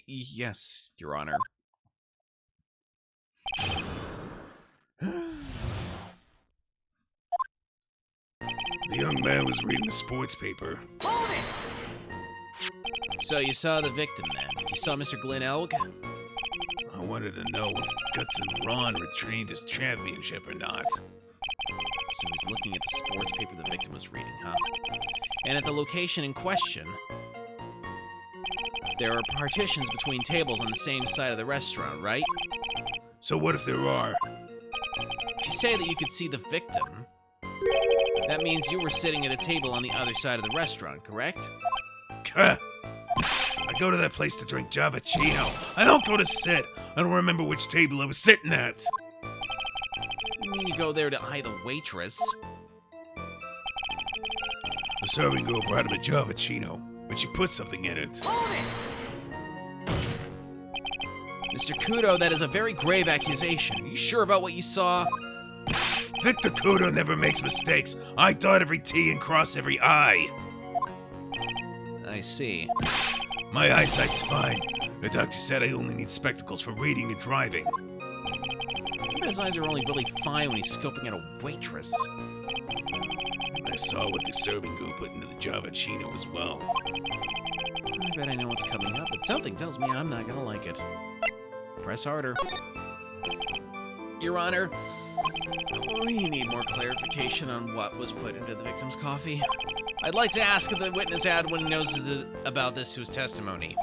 Yes, Your Honor. The young man was reading the sports paper. So you saw the victim then? You saw Mr. Glenn Elg? I wanted to know if Guts and Ron retained his championship or not. So he's looking at the sports paper the victim was reading, huh? And at the location in question... There are partitions between tables on the same side of the restaurant, right? So what if there are? If you say that you could see the victim, that means you were sitting at a table on the other side of the restaurant, correct? I go to that place to drink Javachino. I don't go to sit. I don't remember which table I was sitting at. You mean you go there to eye the waitress? The serving girl brought him a Javachino, but she put something in it. Mr. Kudo, that is a very grave accusation. Are you sure about what you saw? Victor Kudo never makes mistakes. I dot every T and cross every I. I see. My eyesight's fine. The doctor said I only need spectacles for reading and driving. His eyes are only really fine when he's scoping out a waitress. And I saw what the serving girl put into the Javachino as well. I bet I know what's coming up, but something tells me I'm not gonna like it. Press harder. Your Honor, we need more clarification on what was put into the victim's coffee. I'd like to ask if the witness add when he knows about this to his testimony.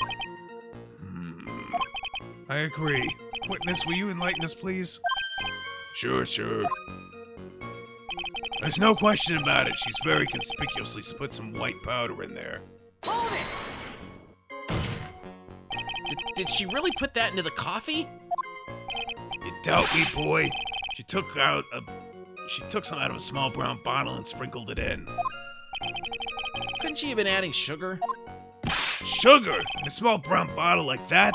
I agree. Witness, will you enlighten us, please? Sure. There's no question about it. She's very conspicuously put some white powder in there. Did she really put that into the coffee? You doubt me, boy? She took some out of a small brown bottle and sprinkled it in. Couldn't she have been adding sugar? Sugar? In a small brown bottle like that?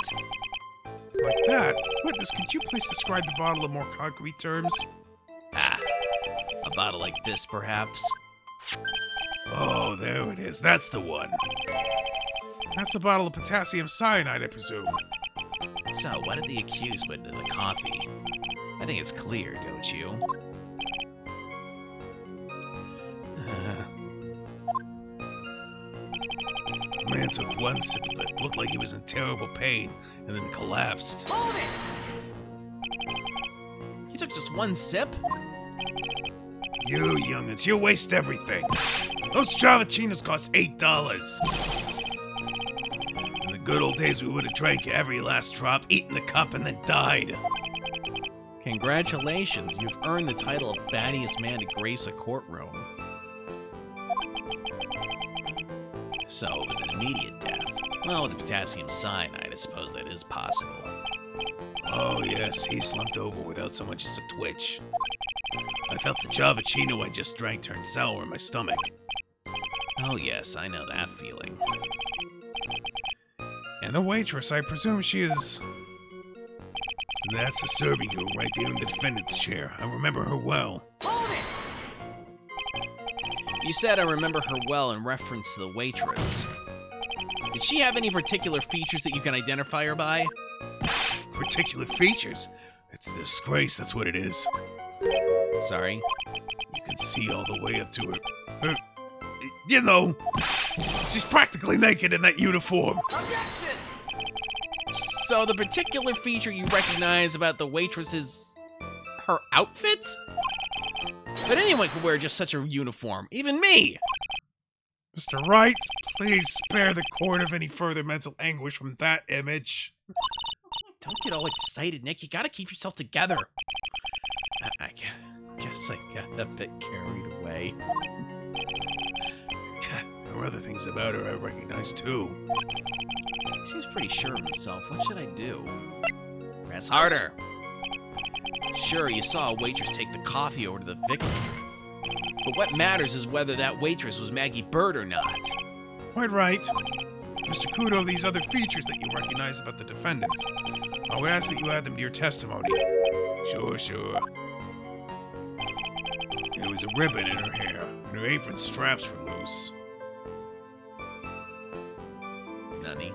Like that? Witness, could you please describe the bottle in more concrete terms? A bottle like this, perhaps? Oh, there it is. That's the one. That's the bottle of potassium cyanide, I presume. So, what did the accused put into the coffee? I think it's clear, don't you? The man took one sip of it, looked like he was in terrible pain, and then collapsed. He took just one sip? You young'uns, you waste everything. Those Javachinos cost $8. In the good old days, we would have drank every last drop, eaten the cup, and then died. Congratulations, you've earned the title of battiest man to grace a courtroom. So it was an immediate death. Well, with the potassium cyanide, I suppose that is possible. Oh yes, he slumped over without so much as a twitch. I felt the Javachino I just drank turn sour in my stomach. Oh yes, I know that feeling. And the waitress, I presume she is... That's a serving girl right there in the defendant's chair. I remember her well. You said I remember her well in reference to the waitress. Did she have any particular features that you can identify her by? Particular features? It's a disgrace, that's what it is. Sorry? You can see all the way up to her... You know, she's practically naked in that uniform. So the particular feature you recognize about the waitress is her outfit? But anyone could wear just such a uniform, even me! Mr. Wright, please spare the court of any further mental anguish from that image. Don't get all excited, Nick. You gotta keep yourself together. I guess I got a bit carried away. There are other things about her I recognize, too. He seems pretty sure of himself. What should I do? Press harder. Sure, you saw a waitress take the coffee over to the victim. But what matters is whether that waitress was Maggie Bird or not. Quite right. Mr. Kudo, these other features that you recognize about the defendant, I would ask that you add them to your testimony. Sure. There was a ribbon in her hair, and her apron straps were loose. Nani?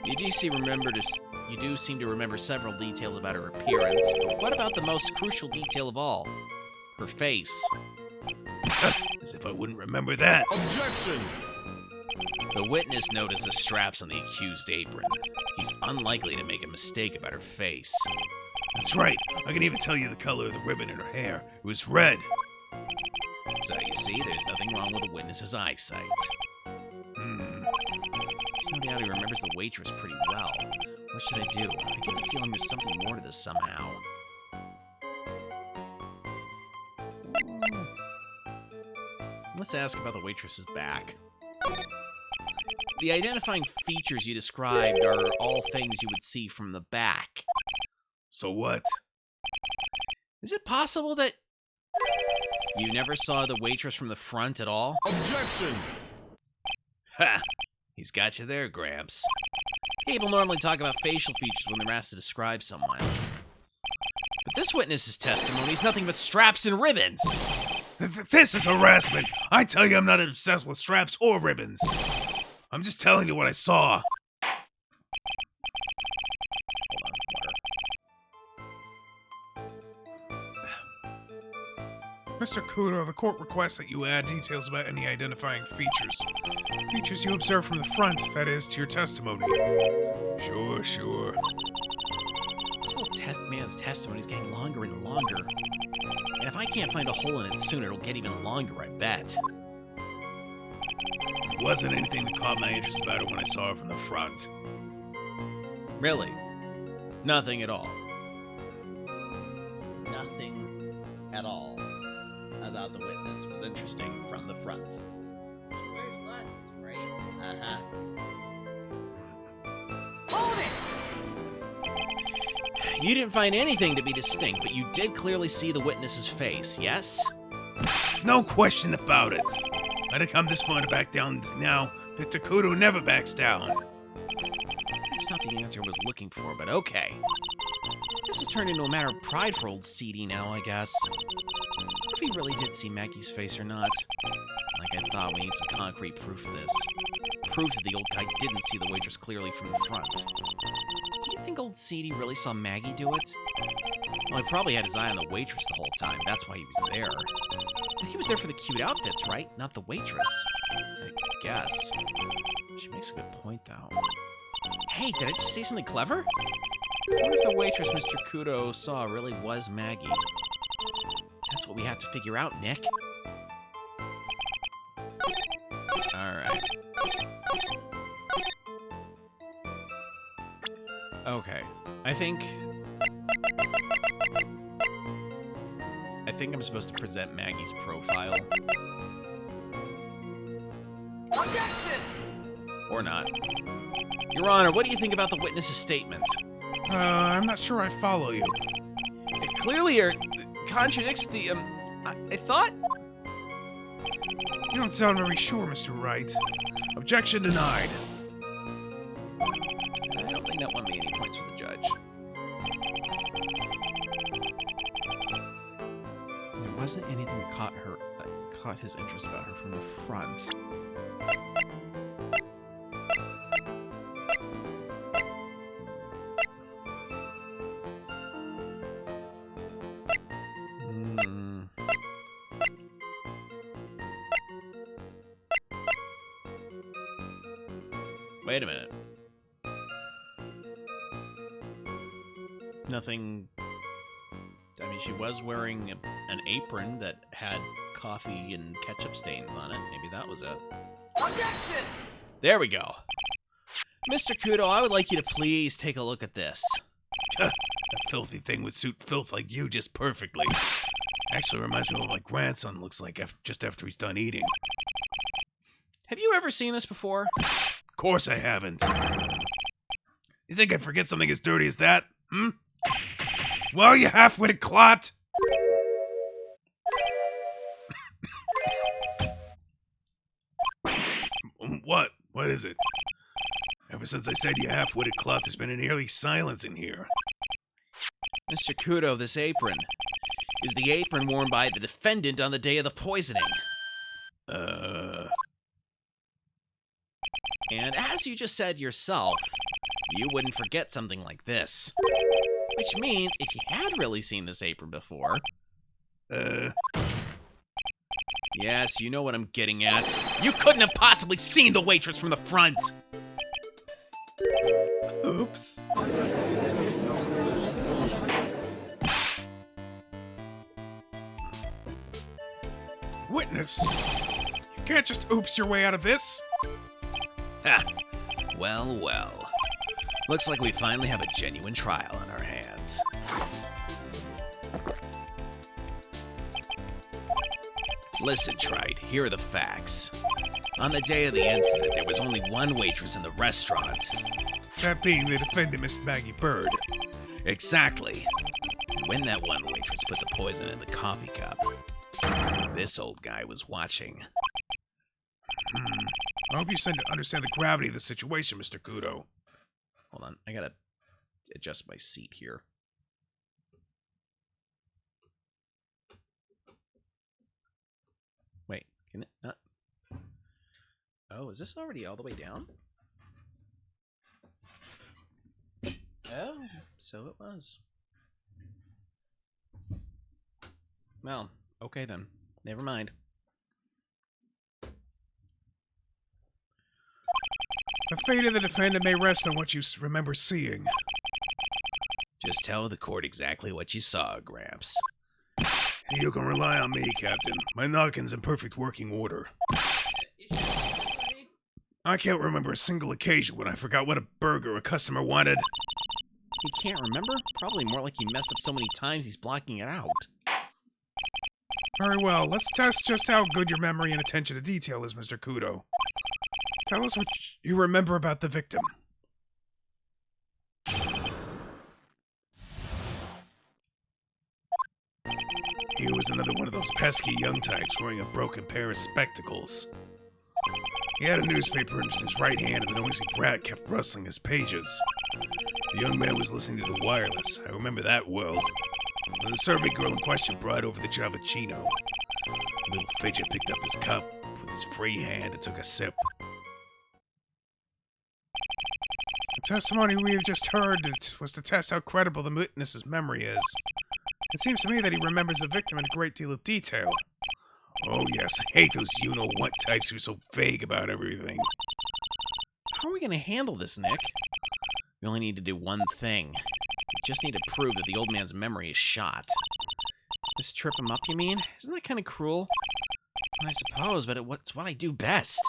You do seem to remember several details about her appearance, but what about the most crucial detail of all? Her face. As if I wouldn't remember that. Objection! The witness noticed the straps on the accused apron. He's unlikely to make a mistake about her face. That's right. I can even tell you the color of the ribbon in her hair. It was red. So you see, there's nothing wrong with a witness's eyesight. There's no doubt he remembers the waitress pretty well. What should I do? I get the feeling there's something more to this somehow. Let's ask about the waitress's back. The identifying features you described are all things you would see from the back. So what? Is it possible that you never saw the waitress from the front at all? Objection! Ha! He's got you there, Gramps. People normally talk about facial features when they're asked to describe someone. But this witness's testimony is nothing but straps and ribbons. This is harassment. I tell you I'm not obsessed with straps or ribbons. I'm just telling you what I saw. Mr. Kudo, the court requests that you add details about any identifying features. Features you observe from the front, that is, to your testimony. Sure. This whole man's testimony is getting longer and longer. And if I can't find a hole in it soon, it'll get even longer, I bet. It wasn't anything that caught my interest about it when I saw it from the front. Really? Nothing at all. Nothing at all about the witness was interesting from the front. She wears glasses, right? Uh-huh. Hold it! You didn't find anything to be distinct, but you did clearly see the witness's face, yes? No question about it. I'd have come this far to back down now. Mr. Kudo never backs down. That's not the answer I was looking for, but okay. This has turned into a matter of pride for old CD now, I guess. If he really did see Maggie's face or not. Like I thought, we need some concrete proof of this. Proof that the old guy didn't see the waitress clearly from the front. Do you think old CD really saw Maggie do it? Well, he probably had his eye on the waitress the whole time. That's why he was there. But he was there for the cute outfits, right? Not the waitress. I guess. She makes a good point, though. Hey, did I just say something clever? I wonder if the waitress Mr. Kudo saw really was Maggie. That's what we have to figure out, Nick. Alright. Okay. I think I'm supposed to present Maggie's profile. Objection! Or not. Your Honor, what do you think about the witness's statement? I'm not sure I follow you. It clearly contradicts the, I thought... You don't sound very sure, Mr. Wright. Objection denied. I don't think that won me any points with the judge. There wasn't anything that caught his interest about her from the front. Wait a minute. Nothing... I mean, she was wearing an apron that had coffee and ketchup stains on it. Maybe that was it. Objection! There we go. Mr. Kudo, I would like you to please take a look at this. That filthy thing would suit filth like you just perfectly. Actually reminds me of what my grandson looks like just after he's done eating. Have you ever seen this before? Of course I haven't. You think I'd forget something as dirty as that? Well, you half-witted clot! What? What is it? Ever since I said you half-witted clot, there's been an eerie silence in here. Mr. Kudo, this apron is the apron worn by the defendant on the day of the poisoning. And as you just said yourself, you wouldn't forget something like this. Which means, if you had really seen this apron before... Yes, you know what I'm getting at. You couldn't have possibly seen the waitress from the front! Oops. witness. You can't just oops your way out of this. Ha! Well, well. Looks like we finally have a genuine trial on our hands. Listen, Trite, here are the facts. On the day of the incident, there was only one waitress in the restaurant. That being the defendant, Miss Maggie Bird. Exactly. When that one waitress put the poison in the coffee cup, this old guy was watching. I hope you understand the gravity of the situation, Mr. Kudo. Hold on, I gotta adjust my seat here. Wait, can it not? Oh, is this already all the way down? Oh, so it was. Well, okay then. Never mind. The fate of the defendant may rest on what you remember seeing. Just tell the court exactly what you saw, Gramps. You can rely on me, Captain. My noggin's in perfect working order. I can't remember a single occasion when I forgot what a burger a customer wanted. You can't remember? Probably more like you messed up so many times he's blocking it out. Very well, let's test just how good your memory and attention to detail is, Mr. Kudo. Tell us what you remember about the victim. He was another one of those pesky young types wearing a broken pair of spectacles. He had a newspaper in his right hand and the noisy brat kept rustling his pages. The young man was listening to the wireless. I remember that well. The servant girl in question brought over the Javachino. The little fidget picked up his cup with his free hand and took a sip. The testimony we have just heard was to test how credible the witness's memory is. It seems to me that he remembers the victim in a great deal of detail. Oh yes, I hate those you-know-what types who are so vague about everything. How are we going to handle this, Nick? We only need to do one thing. We just need to prove that the old man's memory is shot. Just trip him up, you mean? Isn't that kind of cruel? I suppose, but it's what I do best.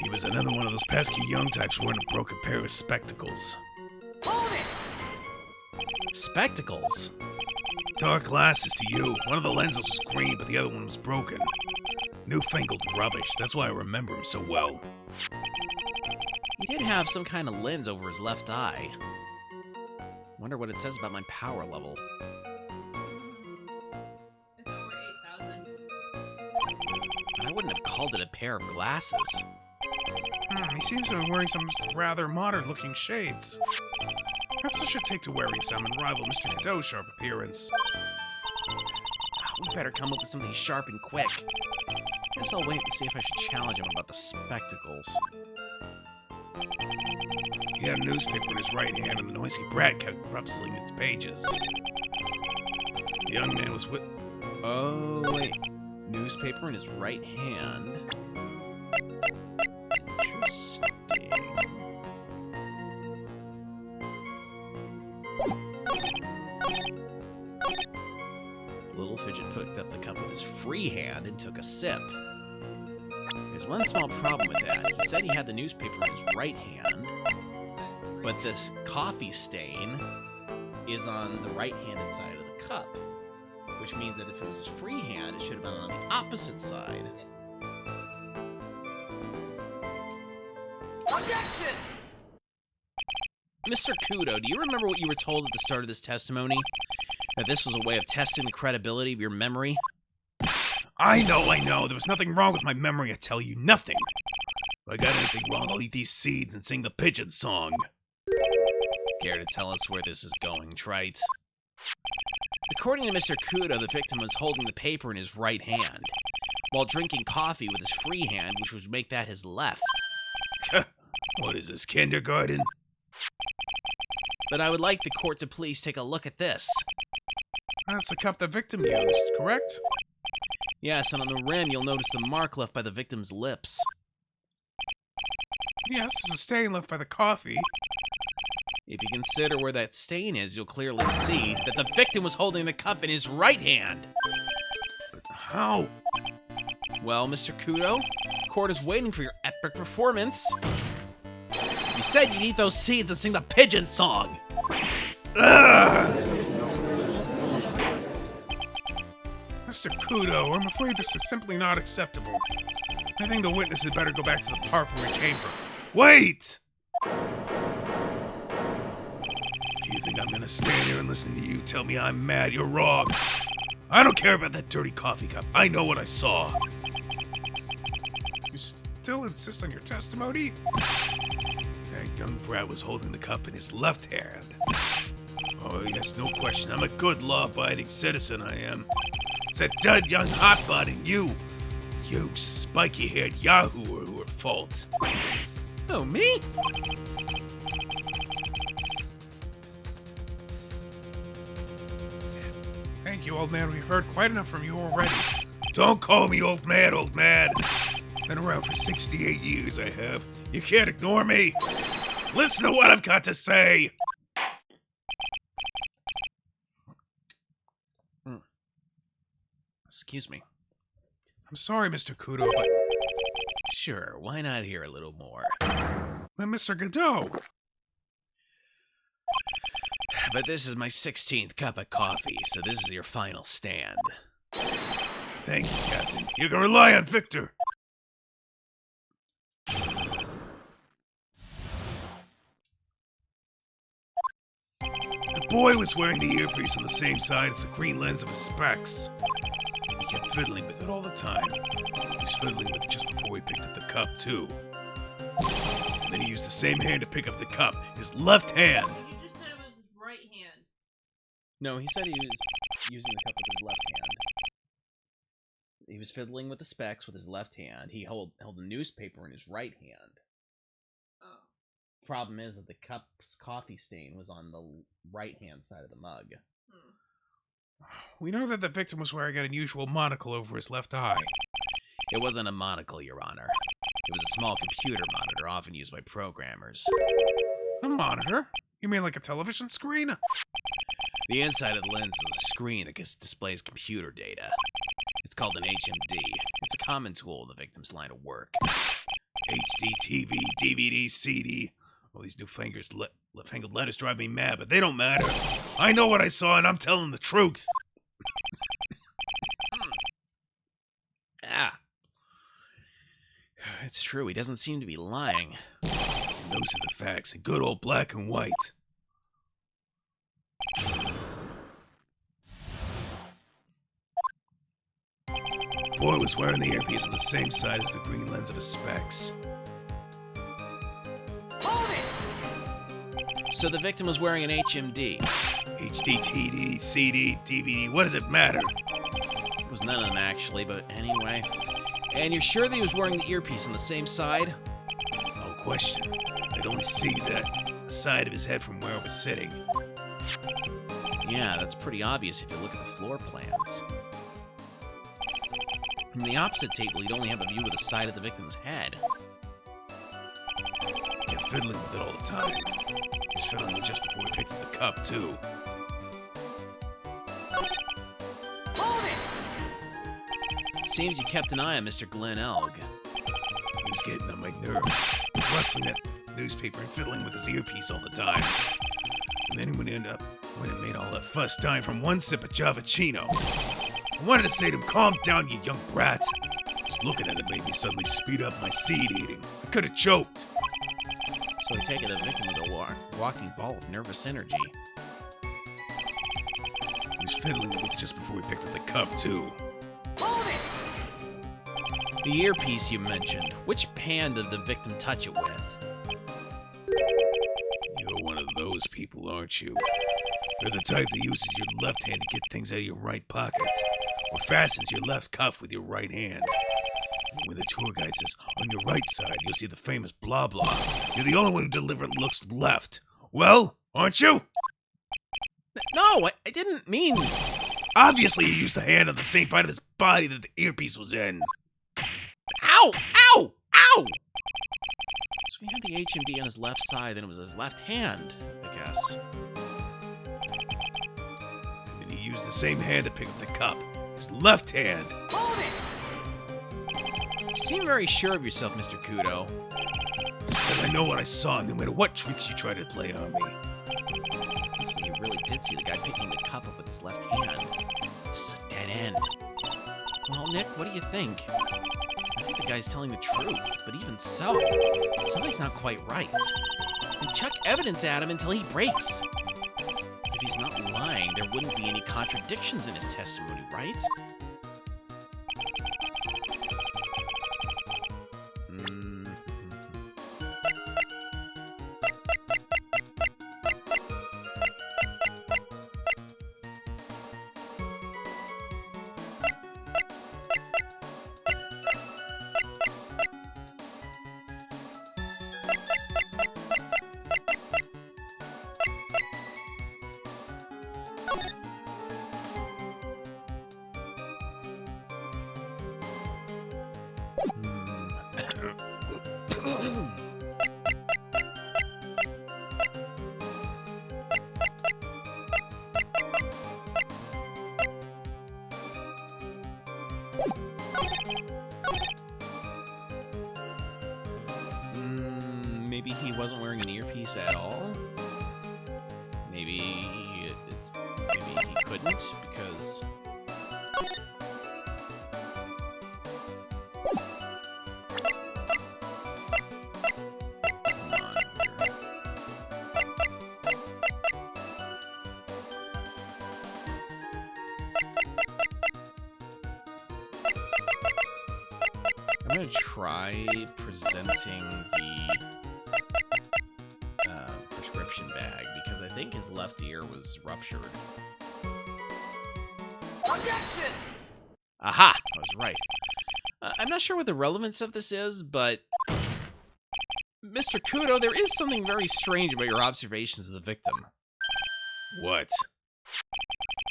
He was another one of those pesky young types wearing a broken pair of spectacles. Hold it! Spectacles? Dark glasses to you. One of the lenses was green, but the other one was broken. Newfangled rubbish. That's why I remember him so well. He did have some kind of lens over his left eye. Wonder what it says about my power level. It's over 8,000. I wouldn't have called it a pair of glasses. He seems to be wearing some rather modern-looking shades. Perhaps I should take to wearing some and rival Mr. Cadeau's sharp appearance. We better come up with something sharp and quick. Guess I'll wait and see if I should challenge him about the spectacles. He had a newspaper in his right hand and the noisy brat kept rustling its pages. The young man was with... Oh, wait. Newspaper in his right hand. Interesting. Little Fidget picked up the cup with his free hand and took a sip. There's one small problem with that. He said he had the newspaper in his right hand, but this coffee stain is on the right-handed side of the cup, which means that if it was his free hand, it should have been on the opposite side. Objection! Mr. Kudo, do you remember what you were told at the start of this testimony? That this was a way of testing the credibility of your memory? I know. There was nothing wrong with my memory, I tell you. Nothing. If I got anything wrong, I'll eat these seeds and sing the pigeon song. Care to tell us where this is going, Trite? According to Mr. Kudo, the victim was holding the paper in his right hand, while drinking coffee with his free hand, which would make that his left. What is this, kindergarten? But I would like the court to please take a look at this. That's the cup the victim used, correct? Yes, and on the rim you'll notice the mark left by the victim's lips. Yes, there's a stain left by the coffee. If you consider where that stain is, you'll clearly see that the victim was holding the cup in his right hand. But how? Well, Mr. Kudo, court is waiting for your epic performance. You said you'd eat those seeds and sing the pigeon song. Ugh! Mr. Kudo, I'm afraid this is simply not acceptable. I think the witness had better go back to the park where he came from. Wait! Do you think I'm gonna stand here and listen to you tell me I'm mad? You're wrong. I don't care about that dirty coffee cup. I know what I saw. You still insist on your testimony? That young brat was holding the cup in his left hand. Oh, yes, no question. I'm a good, law-abiding citizen, I am. It's that dead young hotbot and you spiky-haired yahoo who are at fault. Oh, me? Thank you, old man. We've heard quite enough from you already. Don't call me old man, old man. Been around for 68 years, I have. You can't ignore me. Listen to what I've got to say. Excuse me. I'm sorry, Mr. Kudo, but Sure, why not hear a little more? Mr. Godot. But this is my 16th cup of coffee, so this is your final stand. Thank you, Captain. You can rely on Victor. The boy was wearing the earpiece on the same side as the green lens of his specs. He kept fiddling with it all the time. He was fiddling with it just before he picked up the cup, too. And then he used the same hand to pick up the cup, his left hand. You just said it was his right hand. No, he said he was using the cup with his left hand. He was fiddling with the specs with his left hand. He held the newspaper in his right hand. Oh. Problem is that the cup's coffee stain was on the right-hand side of the mug. We know that the victim was wearing an unusual monocle over his left eye. It wasn't a monocle, Your Honor. It was a small computer monitor often used by programmers. A monitor? You mean like a television screen? The inside of the lens is a screen that displays computer data. It's called an HMD. It's a common tool in the victim's line of work. HD, TV, DVD, CD. All these newfangled letters drive me mad, but they don't matter. I know what I saw, and I'm telling the truth. Ah. It's true, he doesn't seem to be lying. And those are the facts, in good old black and white. Boy was wearing the earpiece on the same side as the green lens of his specs. So the victim was wearing an HMD. HD, TD, CD, DVD, what does it matter? It was none of them, actually, but anyway. And you're sure that he was wearing the earpiece on the same side? No question. I'd only see that side of his head from where I was sitting. Yeah, that's pretty obvious if you look at the floor plans. From the opposite table, you'd only have a view of the side of the victim's head. Kept fiddling with it all the time. He was fiddling with it just before we picked up the cup, too. It seems you kept an eye on Mr. Glenn Elg. He was getting on my nerves, rustling that newspaper and fiddling with his earpiece all the time. And then when it made all that fuss dying from one sip of Javachino. I wanted to say to him, calm down, you young brat. Just looking at it made me suddenly speed up my seed eating. I could have choked. So I take it the victim was a walking ball of nervous energy. He was fiddling with it just before we picked up the cup, too. The earpiece you mentioned, which hand did the victim touch it with? You're one of those people, aren't you? You're the type that uses your left hand to get things out of your right pocket, or fastens your left cuff with your right hand. When the tour guide says, on your right side, you'll see the famous blah blah. You're the only one who deliberately looks left. Well, aren't you? No, I didn't mean... Obviously, you used the hand on the same part of his body that the earpiece was in. Ow! Ow! Ow! he had the HMD on his left side, then it was his left hand, I guess. And then he used the same hand to pick up the cup. His left hand. Hold it! You seem very sure of yourself, Mr. Kudo. It's because I know what I saw, no matter what tricks you try to play on me. Looks like you really did see the guy picking the cup up with his left hand. This is a dead end. Well, Nick, what do you think? I think the guy's telling the truth, but even so, something's not quite right. And chuck evidence at him until he breaks. If he's not lying, there wouldn't be any contradictions in his testimony, right? Maybe he wasn't wearing an earpiece at all. Maybe he couldn't because. Come on here. I'm gonna try presenting the prescription bag because I think his left ear was ruptured. Objection! Aha! I was right. I'm not sure what the relevance of this is, but Mr. Kudo, there is something very strange about your observations of the victim. What?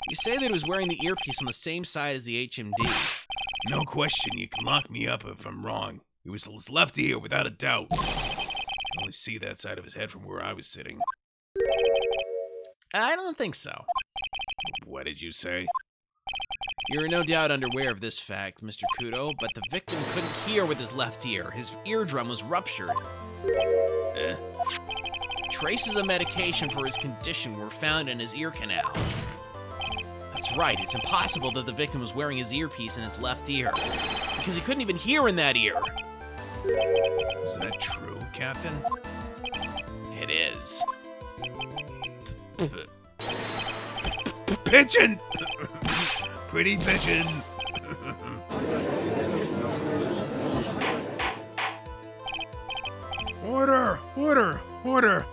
You say that he was wearing the earpiece on the same side as the HMD. No question, you can lock me up if I'm wrong. It was his left ear, without a doubt. I can only see that side of his head from where I was sitting. I don't think so. What did you say? You're no doubt unaware of this fact, Mr. Kudo, but the victim couldn't hear with his left ear. His eardrum was ruptured. Traces of medication for his condition were found in his ear canal. That's right, it's impossible that the victim was wearing his earpiece in his left ear, because he couldn't even hear in that ear. Is that true, Captain? It is. Pigeon! Pretty pigeon! Order! Order! Order!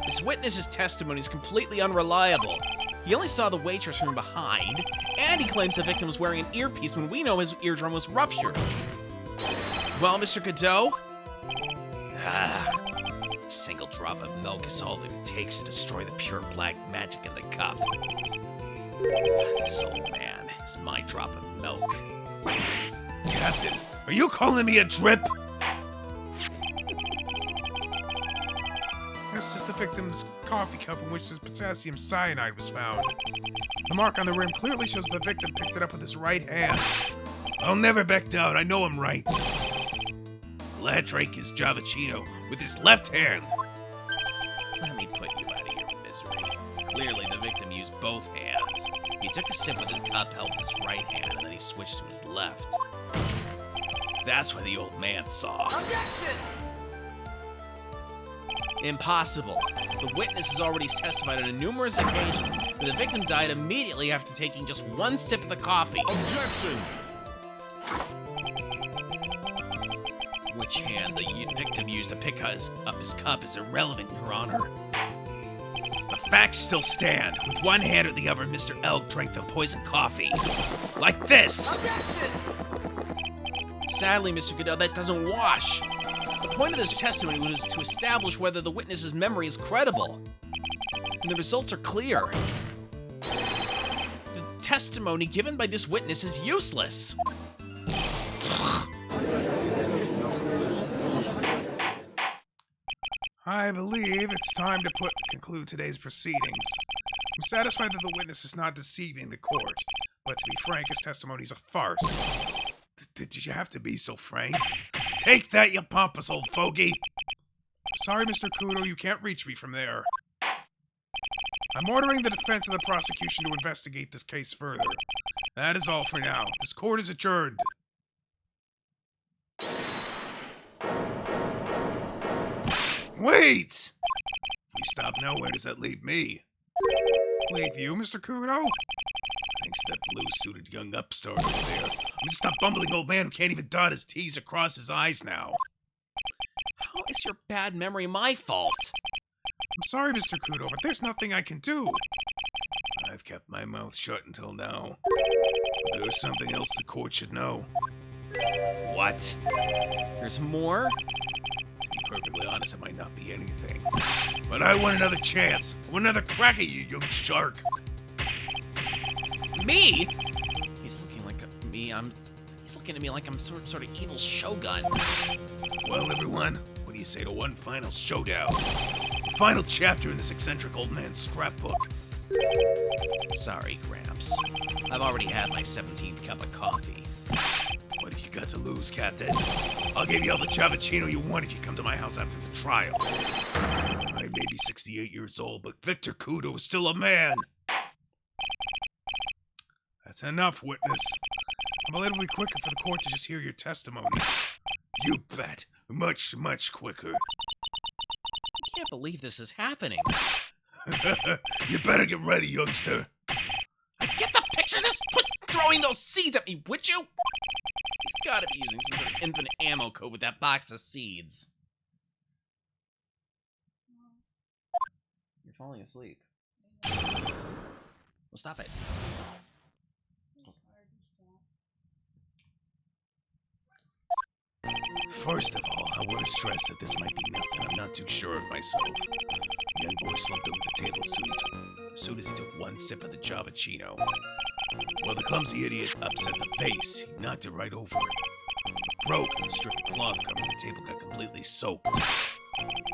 This witness's testimony is completely unreliable. He only saw the waitress from behind, and he claims the victim was wearing an earpiece when we know his eardrum was ruptured. Well, Mr. Godot? A single drop of milk is all that it takes to destroy the pure black magic in the cup. This old man is my drop of milk. Captain, are you calling me a drip? This is the victim's coffee cup in which the potassium cyanide was found. The mark on the rim clearly shows the victim picked it up with his right hand. I'll never back down, I know I'm right. The lad drank his Javachino with his left hand. Let me put you out of your misery. Clearly, the victim used both hands. He took a sip with his cup held with his right hand, and then he switched to his left. That's what the old man saw. Objection! Impossible. The witness has already testified on numerous occasions that the victim died immediately after taking just one sip of the coffee. Objection! Which hand the victim used to pick up his cup is irrelevant, Your Honor. The facts still stand. With one hand or the other, Mr. Elk drank the poisoned coffee. Like this! Objection! Sadly, Mr. Goodell, that doesn't wash. The point of this testimony was to establish whether the witness's memory is credible. And the results are clear. The testimony given by this witness is useless. I believe it's time to conclude today's proceedings. I'm satisfied that the witness is not deceiving the court, but to be frank, his testimony is a farce. Did you have to be so frank? Take that, you pompous old fogey! Sorry, Mr. Kudo, you can't reach me from there. I'm ordering the defense and the prosecution to investigate this case further. That is all for now. This court is adjourned. Wait! If we stop now, where does that leave me? Leave you, Mr. Kudo? Thanks to that blue-suited young upstart over there. I'm just a bumbling old man who can't even dot his T's across his I's now. How is your bad memory my fault? I'm sorry, Mr. Kudo, but there's nothing I can do. I've kept my mouth shut until now. But there's something else the court should know. What? There's more? To be perfectly honest, it might not be anything. But I want another chance. I want another crack at you, young shark. Me? He's looking like me. He's looking at me like I'm sort of evil shogun. Well, everyone, what do you say to one final showdown? The final chapter in this eccentric old man's scrapbook. Sorry, Gramps. I've already had my 17th cup of coffee. What have you got to lose, Captain? I'll give you all the Chavachino you want if you come to my house after the trial. I may be 68 years old, but Victor Kudo is still a man. That's enough, witness. I believe it'll be quicker for the court to just hear your testimony. You bet. Much, much quicker. I can't believe this is happening. You better get ready, youngster. Get the picture! Just quit throwing those seeds at me, would you? He's gotta be using some sort of infinite ammo code with that box of seeds. You're falling asleep. Well, stop it. First of all, I want to stress that this might be nothing. I'm not too sure of myself. The young boy slumped over the table as soon as he took one sip of the Chavachino. Well, the clumsy idiot upset the vase. He knocked it right over it. Broke, and the strip of cloth covering the table got completely soaked.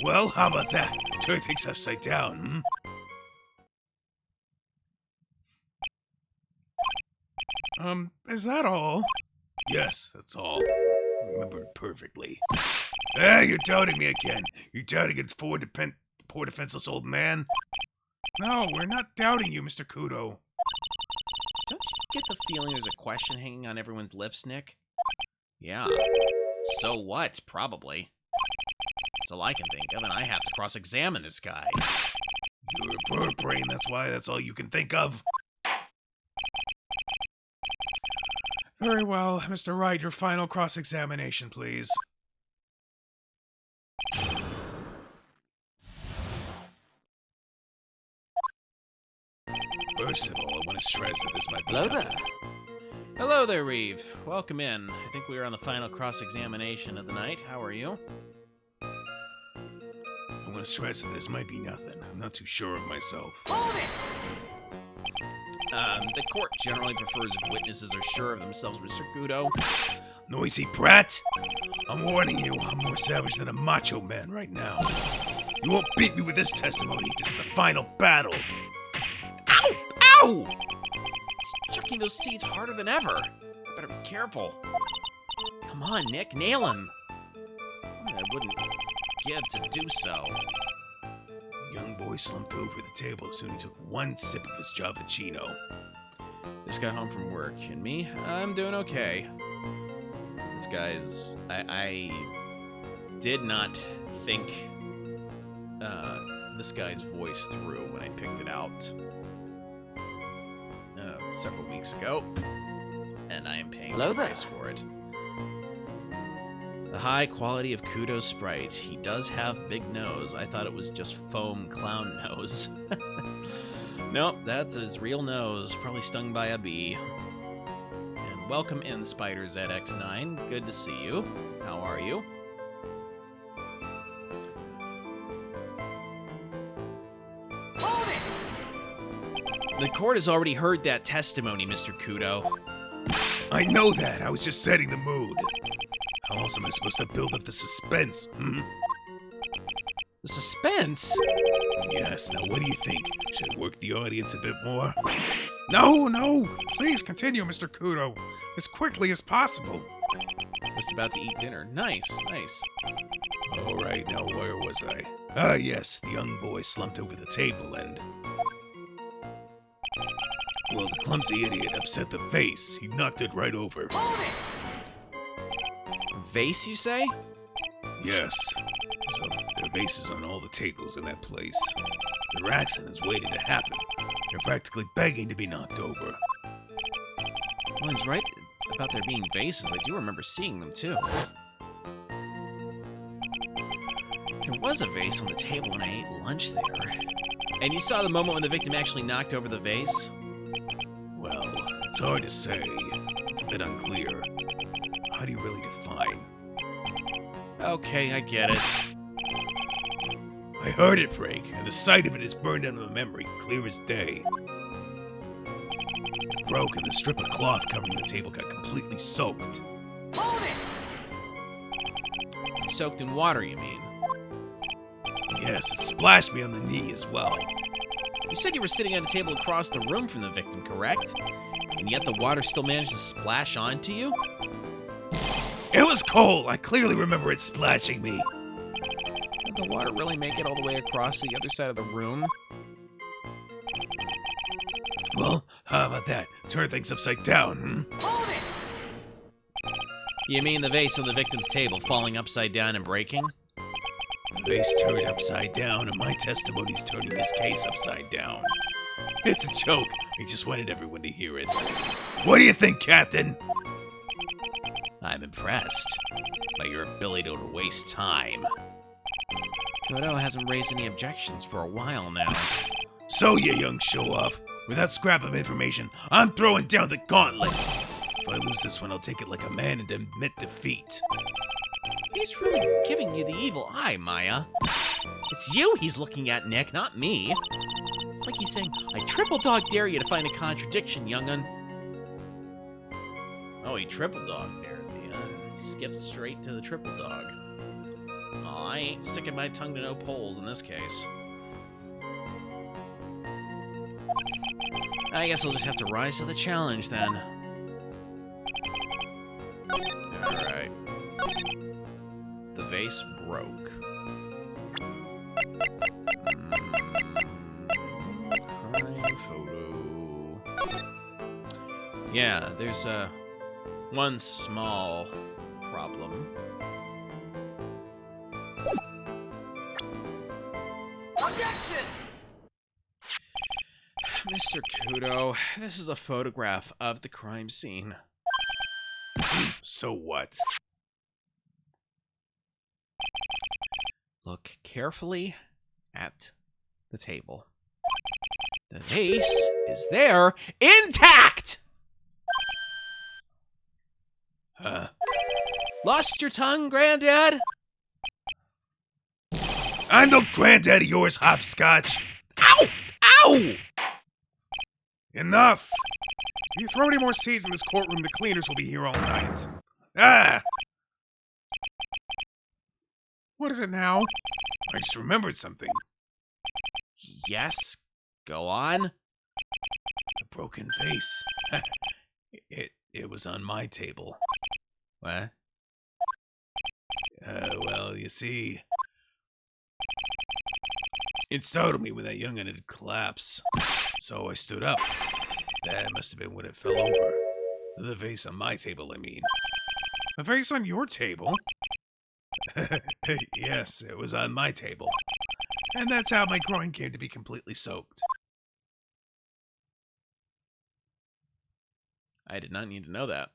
Well, how about that? Turn things upside down, Is that all? Yes, that's all. Remember it perfectly. Ah, you're doubting me again. You're doubting it's poor defenseless old man? No, we're not doubting you, Mr. Kudo. Don't you get the feeling there's a question hanging on everyone's lips, Nick? Yeah. So what? Probably. That's all I can think of, and I have to cross-examine this guy. You're a bird brain, that's all you can think of. Very well, Mr. Wright, your final cross-examination, please. First of all, I want to stress that this might be... Hello there. Hello there, Reeve. Welcome in. I think we are on the final cross-examination of the night. How are you? I want to stress that this might be nothing. I'm not too sure of myself. Hold it! The court generally prefers if witnesses are sure of themselves, Mr. Kudo. Noisy brat! I'm warning you, I'm more savage than a macho man right now. You won't beat me with this testimony. This is the final battle. Ow! Ow! He's chucking those seeds harder than ever. I better be careful. Come on, Nick, nail him. I wouldn't give to do so. The young boy slumped over the table as soon as he took one sip of his Chavachino. Just got home from work, and me, I'm doing okay. This guy's... I did not think this guy's voice through when I picked it out several weeks ago, and I am paying the price for it. The high quality of Kudo's sprite. He does have big nose. I thought it was just foam clown nose. Nope, that's his real nose. Probably stung by a bee. And welcome in, Spider ZX9. Good to see you. How are you? Hold it! The court has already heard that testimony, Mr. Kudo. I know that. I was just setting the mood. How else am I supposed to build up the suspense, The suspense? Yes, now what do you think? Should I work the audience a bit more? No! Please continue, Mr. Kudo. As quickly as possible. Just about to eat dinner. Nice. Alright, now where was I? Ah, yes, the young boy slumped over the table and... Well, the clumsy idiot upset the vase. He knocked it right over. Vase, you say? Yes. So, there are vases on all the tables in that place. Their accident is waiting to happen. They're practically begging to be knocked over. Well, he's right about there being vases. I do remember seeing them, too. There was a vase on the table when I ate lunch there. And you saw the moment when the victim actually knocked over the vase? Well, it's hard to say. It's a bit unclear. How do you really define? Okay, I get it. I heard it break, and the sight of it is burned into my memory, clear as day. It broke, and the strip of cloth covering the table got completely soaked. Soaked in water, you mean? Yes, it splashed me on the knee as well. You said you were sitting at a table across the room from the victim, correct? And yet the water still managed to splash onto you? It was cold! I clearly remember it splashing me. Did the water really make it all the way across the other side of the room? Well, how about that? Turn things upside down, You mean the vase on the victim's table falling upside down and breaking? The vase turned upside down, and my testimony's turning this case upside down. It's a joke. I just wanted everyone to hear it. What do you think, Captain? I'm impressed by your ability to waste time. Kudo hasn't raised any objections for a while now. So, you young show-off, with that scrap of information, I'm throwing down the gauntlet. If I lose this one, I'll take it like a man and admit defeat. He's really giving you the evil eye, Maya. It's you he's looking at, Nick, not me. It's like he's saying, I triple dog dare you to find a contradiction, young'un. Oh, he triple dog dared me, huh? He skipped straight to the triple dog. Oh, I ain't sticking my tongue to no poles in this case. I guess I'll just have to rise to the challenge then. Alright. The vase broke. Crime photo. Yeah, there's one small problem. Objection! Mr. Kudo, this is a photograph of the crime scene. So what? Look carefully at the table. The vase is there, intact! Huh? Lost your tongue, Granddad? I'm no granddad of yours, hopscotch. Ow! Ow! Enough! If you throw any more seeds in this courtroom, the cleaners will be here all night. Ah! What is it now? I just remembered something. Yes, go on. A broken vase. It was on my table. What? Well, you see... It startled me when that young'un had collapsed. So I stood up. That must have been when it fell over. The vase on my table, I mean. The vase on your table? Yes, it was on my table. And that's how my groin came to be completely soaked. I did not need to know that.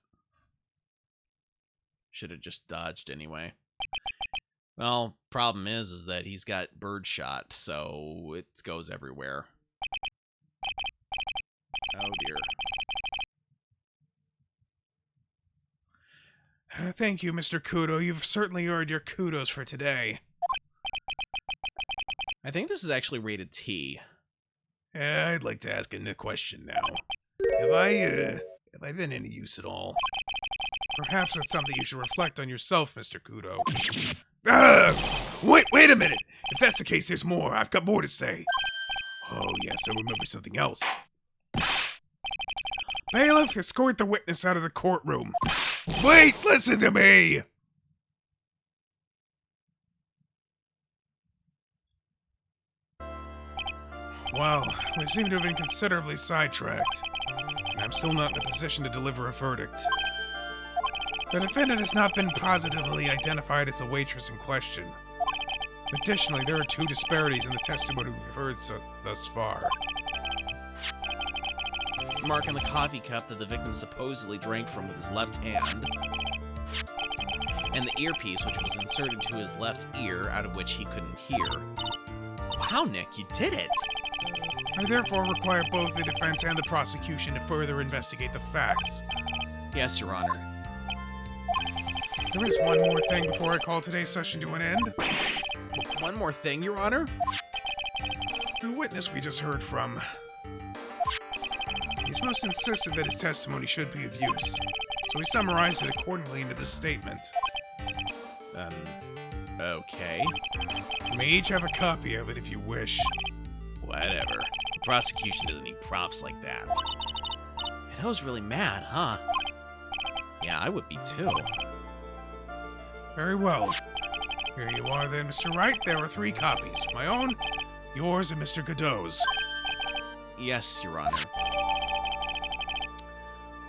Should have just dodged anyway. Well, problem is that he's got birdshot, so it goes everywhere. Oh dear. Thank you, Mr. Kudo. You've certainly earned your kudos for today. I think this is actually rated T. I'd like to ask a question now. Have I been any use at all? Perhaps that's something you should reflect on yourself, Mr. Kudo. Wait a minute! If that's the case, there's more. I've got more to say. Oh, yes, I remember something else. Bailiff, escort the witness out of the courtroom. Wait, listen to me! Well, we seem to have been considerably sidetracked, and I'm still not in a position to deliver a verdict. The defendant has not been positively identified as the waitress in question. Additionally, there are 2 disparities in the testimony we've heard thus far. Mark on the coffee cup that the victim supposedly drank from with his left hand, and the earpiece which was inserted into his left ear, out of which he couldn't hear. Wow, Nick, you did it! I therefore require both the defense and the prosecution to further investigate the facts. Yes, Your Honor. There is one more thing before I call today's session to an end. One more thing, Your Honor? The witness we just heard from. He's most insistent that his testimony should be of use, so we summarized it accordingly into this statement. Okay. You may each have a copy of it if you wish. Whatever. The prosecution doesn't need props like that. And I was really mad, huh? Yeah, I would be too. Very well. Here you are then, Mr. Wright. There are 3 copies. My own, yours, and Mr. Godot's. Yes, Your Honor.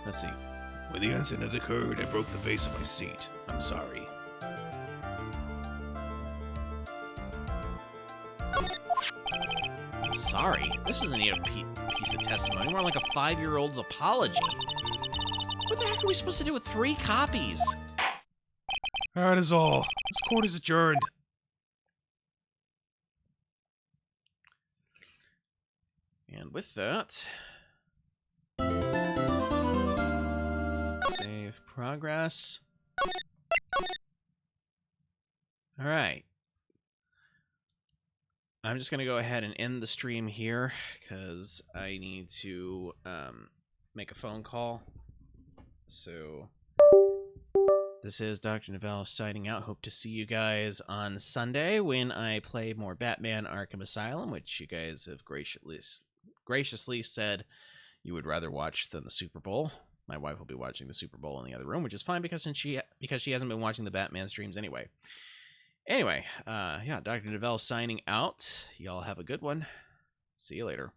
Let's see. When the incident occurred, I broke the base of my seat. I'm sorry. I'm sorry. This isn't even a piece of testimony. More like a 5-year-old's apology. What the heck are we supposed to do with 3 copies? That is all. This court is adjourned. And with that... Save progress. Alright. I'm just going to go ahead and end the stream here, because I need to make a phone call. So... This is Dr. Novelle signing out. Hope to see you guys on Sunday when I play more Batman Arkham Asylum, which you guys have graciously said you would rather watch than the Super Bowl. My wife will be watching the Super Bowl in the other room, which is fine because she hasn't been watching the Batman streams anyway. Anyway, yeah, Dr. Novelle signing out. Y'all have a good one. See you later.